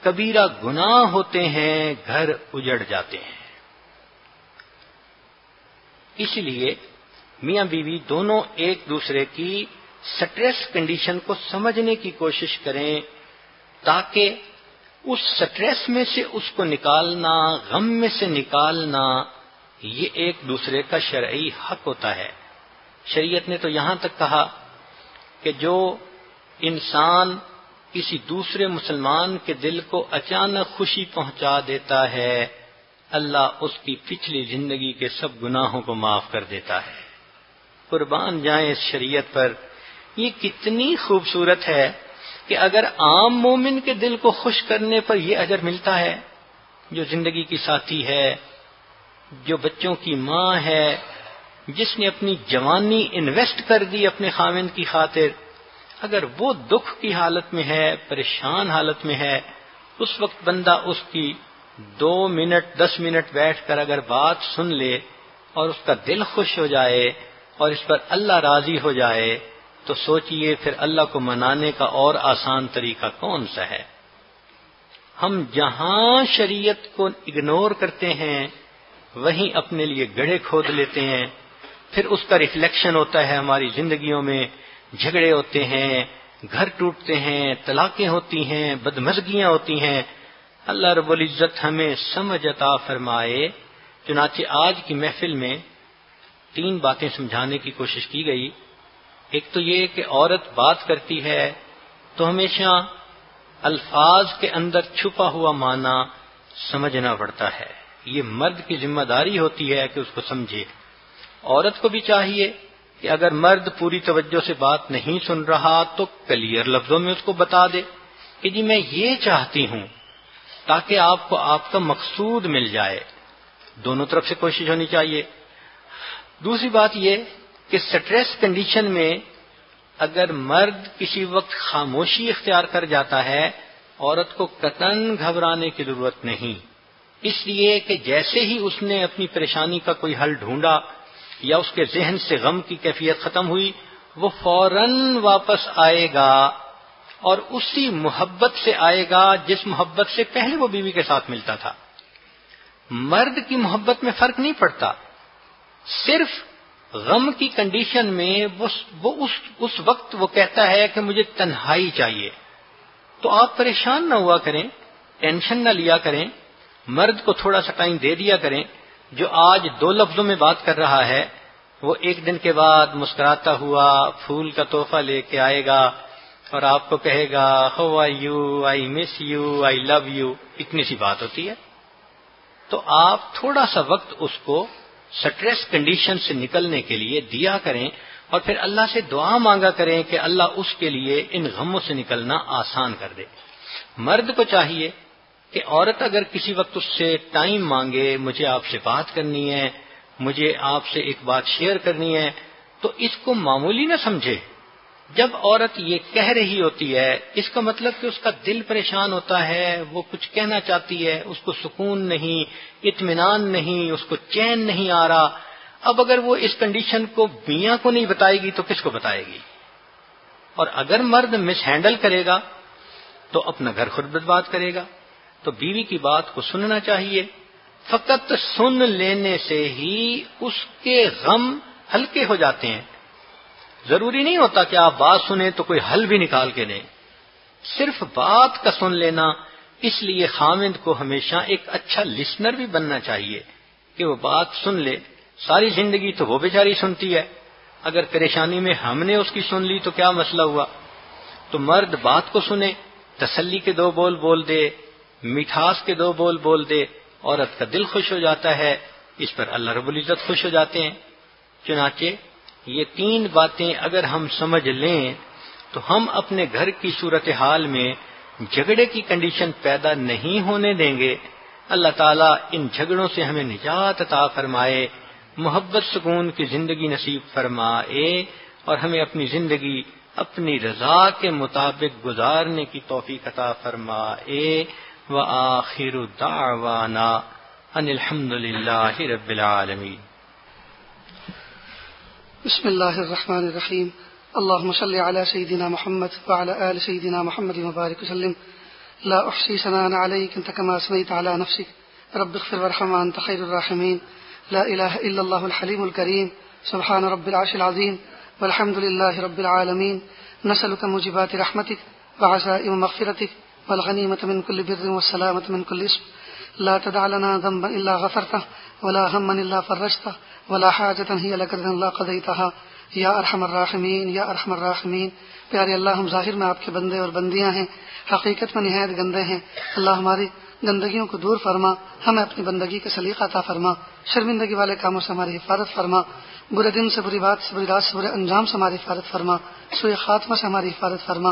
کبیرہ گناہ ہوتے ہیں، گھر اجڑ جاتے ہیں۔ اس لیے میاں بیوی دونوں ایک دوسرے کی سٹریس کنڈیشن کو سمجھنے کی کوشش کریں تاکہ اس سٹریس میں سے اس کو نکالنا، غم میں سے نکالنا، یہ ایک دوسرے کا شرعی حق ہوتا ہے۔ شریعت نے تو یہاں تک کہا کہ جو انسان کسی دوسرے مسلمان کے دل کو اچانک خوشی پہنچا دیتا ہے، اللہ اس کی پچھلی زندگی کے سب گناہوں کو معاف کر دیتا ہے۔ قربان جائیں اس شریعت پر، یہ کتنی خوبصورت ہے کہ اگر عام مومن کے دل کو خوش کرنے پر یہ اجر ملتا ہے، جو زندگی کی ساتھی ہے، جو بچوں کی ماں ہے، جس نے اپنی جوانی انویسٹ کر دی اپنے خاوند کی خاطر، اگر وہ دکھ کی حالت میں ہے، پریشان حالت میں ہے، اس وقت بندہ اس کی 2 منٹ 10 منٹ بیٹھ کر اگر بات سن لے اور اس کا دل خوش ہو جائے اور اس پر اللہ راضی ہو جائے، تو سوچئے پھر اللہ کو منانے کا اور آسان طریقہ کون سا ہے؟ ہم جہاں شریعت کو اگنور کرتے ہیں وہیں اپنے لیے گڑھے کھود لیتے ہیں، پھر اس کا ریفلیکشن ہوتا ہے ہماری زندگیوں میں، جھگڑے ہوتے ہیں، گھر ٹوٹتے ہیں، طلاقیں ہوتی ہیں، بدمزگیاں ہوتی ہیں۔ اللہ رب العزت ہمیں سمجھ عطا فرمائے۔ چنانچہ آج کی محفل میں 3 باتیں سمجھانے کی کوشش کی گئی۔ ایک تو یہ کہ عورت بات کرتی ہے تو ہمیشہ الفاظ کے اندر چھپا ہوا معنی سمجھنا پڑتا ہے، یہ مرد کی ذمہ داری ہوتی ہے کہ اس کو سمجھے۔ عورت کو بھی چاہیے کہ اگر مرد پوری توجہ سے بات نہیں سن رہا تو کلیئر لفظوں میں اس کو بتا دے کہ جی میں یہ چاہتی ہوں، تاکہ آپ کو آپ کا مقصود مل جائے۔ دونوں طرف سے کوشش ہونی چاہیے۔ دوسری بات یہ کہ سٹریس کنڈیشن میں اگر مرد کسی وقت خاموشی اختیار کر جاتا ہے، عورت کو قطعاً گھبرانے کی ضرورت نہیں، اس لیے کہ جیسے ہی اس نے اپنی پریشانی کا کوئی حل ڈھونڈا یا اس کے ذہن سے غم کی کیفیت ختم ہوئی، وہ فوراً واپس آئے گا اور اسی محبت سے آئے گا جس محبت سے پہلے وہ بیوی کے ساتھ ملتا تھا۔ مرد کی محبت میں فرق نہیں پڑتا، صرف غم کی کنڈیشن میں وہ اس وقت وہ کہتا ہے کہ مجھے تنہائی چاہیے، تو آپ پریشان نہ ہوا کریں، ٹینشن نہ لیا کریں، مرد کو تھوڑا سا ٹائم دے دیا کریں۔ جو آج 2 لفظوں میں بات کر رہا ہے وہ 1 دن کے بعد مسکراتا ہوا پھول کا تحفہ لے کے آئے گا اور آپ کو کہے گا how are you, I miss you, I love you, اتنی سی بات ہوتی ہے۔ تو آپ تھوڑا سا وقت اس کو سٹریس کنڈیشن سے نکلنے کے لیے دیا کریں اور پھر اللہ سے دعا مانگا کریں کہ اللہ اس کے لیے ان غموں سے نکلنا آسان کر دے۔ مرد کو چاہیے کہ عورت اگر کسی وقت اس سے ٹائم مانگے، مجھے آپ سے بات کرنی ہے، مجھے آپ سے ایک بات شیئر کرنی ہے، تو اس کو معمولی نہ سمجھے۔ جب عورت یہ کہہ رہی ہوتی ہے اس کا مطلب کہ اس کا دل پریشان ہوتا ہے، وہ کچھ کہنا چاہتی ہے، اس کو سکون نہیں، اطمینان نہیں، اس کو چین نہیں آ رہا۔ اب اگر وہ اس کنڈیشن کو میاں کو نہیں بتائے گی تو کس کو بتائے گی؟ اور اگر مرد مس ہینڈل کرے گا تو اپنا گھر خود برباد کرے گا۔ تو بیوی کی بات کو سننا چاہیے، فقط سن لینے سے ہی اس کے غم ہلکے ہو جاتے ہیں۔ ضروری نہیں ہوتا کہ آپ بات سنیں تو کوئی حل بھی نکال کے دیں، صرف بات کا سن لینا۔ اس لیے خامند کو ہمیشہ ایک اچھا لسنر بھی بننا چاہیے کہ وہ بات سن لے۔ ساری زندگی تو وہ بیچاری سنتی ہے، اگر پریشانی میں ہم نے اس کی سن لی تو کیا مسئلہ ہوا؟ تو مرد بات کو سنے، تسلی کے 2 بول بول دے، مٹھاس کے 2 بول بول دے، عورت کا دل خوش ہو جاتا ہے، اس پر اللہ رب العزت خوش ہو جاتے ہیں۔ چنانچہ یہ 3 باتیں اگر ہم سمجھ لیں تو ہم اپنے گھر کی صورتحال میں جھگڑے کی کنڈیشن پیدا نہیں ہونے دیں گے۔ اللہ تعالیٰ ان جھگڑوں سے ہمیں نجات عطا فرمائے، محبت سکون کی زندگی نصیب فرمائے اور ہمیں اپنی زندگی اپنی رضا کے مطابق گزارنے کی توفیق عطا فرمائے۔ وآخر دعوانا ان الحمد للہ رب العالمین۔ بسم اللہ الرحمن الرحیم۔ اللهم صل على سيدنا محمد وعلى آل سيدنا محمد وبارك وسلم۔ لا أحصي ثناء عليك أنت كما أثنيت على نفسك، رب اغفر وارحم وأنت خير الراحمين۔ لا إله إلا الله الحليم الكريم، سبحان رب العرش العظيم، والحمد لله رب العالمين۔ نسألك موجبات رحمتك وعزائم مغفرتك والغنيمة من كل بر والسلامة من كل اسم۔ لا تدع لنا ذنبا إلا غفرته ولا هما إلا فرجته ولا حاجة هي لك رضا إلا قضيتها یا ارحم الراحمین یا ارحم الراحمین۔ پیارے اللہ، ہم ظاہر میں آپ کے بندے اور بندیاں ہیں، حقیقت میں نہایت گندے ہیں۔ اللہ ہماری گندگیوں کو دور فرما، ہمیں اپنی بندگی کا سلیقہ عطا فرما، شرمندگی والے کاموں سے ہماری حفاظت فرما، برے دن سے، بری بات سے، بری رات سے، برے انجام سے ہماری حفاظت فرما، سوء خاتمہ سے ہماری حفاظت فرما۔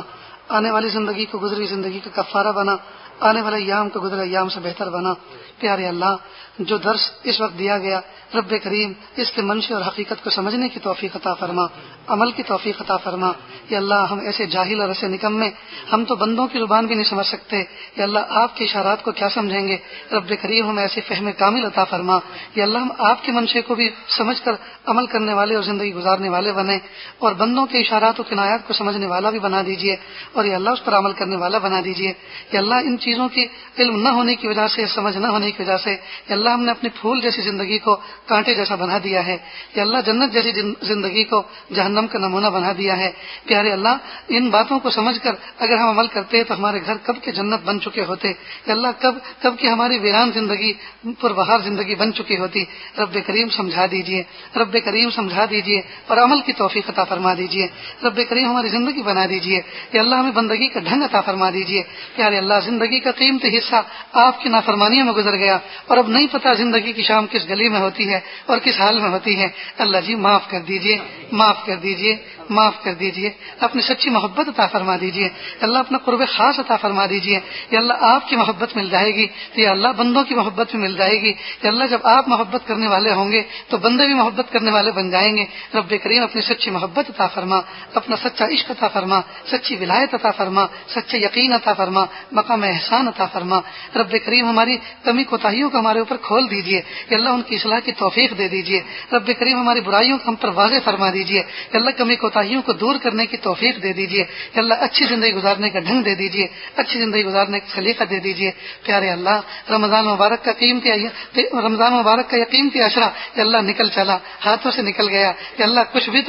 آنے والی زندگی کو گزری زندگی کا کفارہ بنا، آنے والے ایام کو گزرے ایام سے بہتر بنا۔ پیارے اللہ، جو درس اس وقت دیا گیا، رب کریم اس کے منشے اور حقیقت کو سمجھنے کی توفیق عطا فرما، عمل کی توفیق عطا فرما۔ یا اللہ، ہم ایسے جاہل اور ایسے نکمے، ہم تو بندوں کی زبان بھی نہیں سمجھ سکتے، یا اللہ آپ کے اشارات کو کیا سمجھیں گے؟ رب کریم ہمیں ایسے فہم کامل عطا فرما۔ یا اللہ، ہم آپ کے منشے کو بھی سمجھ کر عمل کرنے والے اور زندگی گزارنے والے بنے، اور بندوں کے اشارات و کنایات کو سمجھنے والا بھی بنا دیجیے، اور یا اللہ اس پر عمل کرنے والا بنا دیجیے. یا اللہ ان چیزوں کی علم نہ ہونے کی وجہ سے، سمجھ نہ ہونے کی وجہ سے یا اللہ ہم نے اپنی پھول جیسی زندگی کو کانٹے جیسا بنا دیا ہے. یا اللہ جنت جیسی زندگی کو جہنم کا نمونہ بنا دیا ہے. پیارے اللہ ان باتوں کو سمجھ کر اگر ہم عمل کرتے تو ہمارے گھر کب کے جنت بن چکے ہوتے. یا اللہ کب کی ہماری ویران زندگی پربہار زندگی بن چکی ہوتی. رب کریم سمجھا دیجیے، رب کریم سمجھا دیجیے اور عمل کی توفیق عطا فرما دیجیے. رب کریم ہماری زندگی بنا دیجیے. یا اللہ ہمیں بندگی کا ڈھنگ عطا فرما دیجیے. پیارے اللہ زندگی کا قیمتی حصہ آپ کی نافرمانیوں میں گزر گیا اور اب نہیں پتا زندگی کی شام کس گلی میں ہوتی ہے اور کس حال میں ہوتی ہے. اللہ جی معاف کر دیجیے، معاف کر دیجیے، معاف کر دیجیے. اپنی سچی محبت عطا فرما دیجیے. اللہ اپنا قرب خاص عطا فرما دیجیے. یا اللہ آپ کی محبت مل جائے گی تو یا اللہ بندوں کی محبت بھی مل جائے گی. یا اللہ جب آپ محبت کرنے والے ہوں گے تو بندے بھی محبت کرنے والے بن جائیں گے. رب کریم اپنی سچی محبت عطا فرما، اپنا سچا عشق عطا فرما، سچی ولایت عطا فرما، سچے یقین عطا فرما، مقام احسان عطا فرما. رب کریم ہماری کمی کوتاہیوں کو ہمارے اوپر کھول دیجیے. یا اللہ ان کی اصلاح کی توفیق دے دیجیے. رب کریم ہماری برائیوں کو ہم پر واضح فرما دیجیے. یا اللہ کمی کوتاہیوں کو دور کرنے کی توفیق دے دیجیے. یا اللہ اچھی زندگی گزارنے کا ڈھنگ دے دیجیے، اچھی زندگی گزارنے کا سلیقہ دے دیجیے. پیارے اللہ رمضان مبارک کا قیمتی عشرہ یا اللہ نکل چلا، ہاتھوں سے نکل گیا. یا اللہ کچھ بھی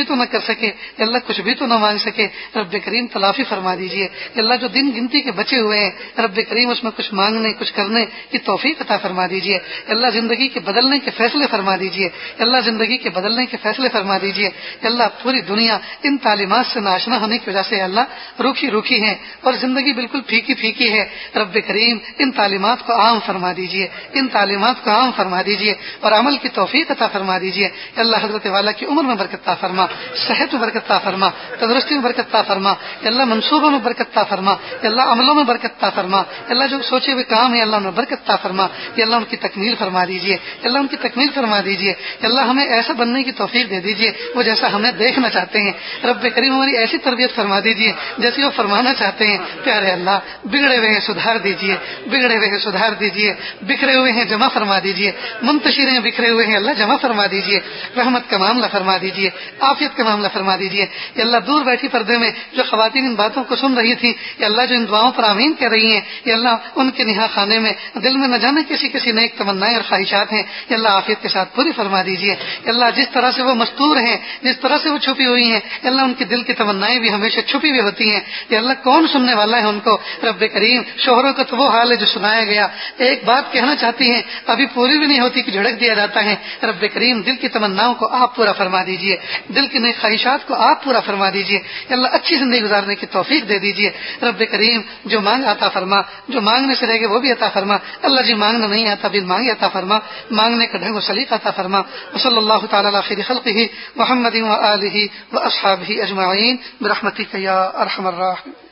تو نہ کر سکے، یا اللہ کچھ بھی تو نہ مانگ سکے. رب کریم تلافی فرما دیجیے. یا اللہ جو دن گنتی کے بچے ہوئے ہیں رب کریم اس میں کچھ مانگنے کچھ کرنے کی توفیق عطا فرما دیجیے. یا اللہ زندگی کے بدلنے کے فیصلے فرما دیجیے. یا اللہ زندگی کے بدلنے کے فیصلے فرما دیجیے. یا اللہ پوری دنیا ان تعلیمات سے ناشنا ہونے کی وجہ سے اللہ روکھی ہے اور زندگی بالکل پھیکی ہے. رب کریم ان تعلیمات کو عام فرما دیجیے، ان تعلیمات کو عام فرما دیجیے اور عمل کی توفیق عطا فرما دیجیے. یا اللہ حضرت والا کی عمر میں برکت عطا فرما، صحت میں برکت عطا فرما، تندرستی میں برکت عطا فرما. یا اللہ منصوبوں میں برکت عطا فرما. یا اللہ عملوں میں برکت عطا فرما. یا اللہ جو سوچے ہوئے کام ہے اللہ میں برکت عطا فرما. یا اللہ ان کی تکمیل فرما دیجیے. یا اللہ ان کی تکمیل فرما دیجیے. یا اللہ ہمیں ایسا بننے کی توفیق دے دیجیے وہ جیسا ہمیں دیکھنا چاہتے ہیں. رب کریم ہماری ایسی تربیت فرما دیجیے جیسی وہ فرمانا چاہتے ہیں. پیارے اللہ بگڑے ہوئے ہیں سدھار دیجیے، بگڑے ہوئے ہیں سدھار دیجیے، بکھرے ہوئے ہیں جمع فرما دیجیے، منتشر ہیں بکھرے ہوئے ہیں اللہ جمع فرما دیجیے. رحمت کا معاملہ فرما دیجیے، عافیت کا معاملہ فرما دیجیے. یا اللہ دور بیٹھی پردے میں جو خواتین ان باتوں کو سن رہی تھی یا اللہ جو ان دعاؤں پر آمین کہہ رہی ہیں یا اللہ ان کے نہا خانے میں دل میں نہ جانے کسی نیک تمنائیں اور خواہشات ہیں یا اللہ عافیت کے ساتھ پوری فرما دیجیے. یا اللہ جس طرح سے وہ مستور ہیں، جس طرح سے وہ چھپی ہوئی ہیں یا اللہ ان کے دل کی تمنائیں بھی ہمیشہ چھپی ہوئی ہوتی ہیں. یا اللہ کون سننے والا ہے ان کو. رب کریم شوہروں کا تو وہ حال ہے جو سنایا گیا، ایک بات کہنا چاہتی ہیں ابھی پوری بھی نہیں ہوتی کہ جھڑک دیا جاتا ہے. رب کریم دل کی تمناؤں کو آپ پورا فرما دیجیے، دل کی نیک خواہشات کو آپ پورا فرما دیجیے. یا اللہ اچھی زندگی گزارنے کی توفیق دے دیجیے. رب کریم جو مانگ عطا فرما، جو مانگنے سے رہ گئے وہ بھی عطا فرما. اللہ جی مانگنا نہیں آتا بن مانگے عطا فرما، مانگنے کا ڈھنگ و سلیقہ عطا فرما. وصلی اللہ تعالی علی خیر خلقہ محمد و آلہ و اصحابہ اجمعین برحمتک یا ارحم الراحمین.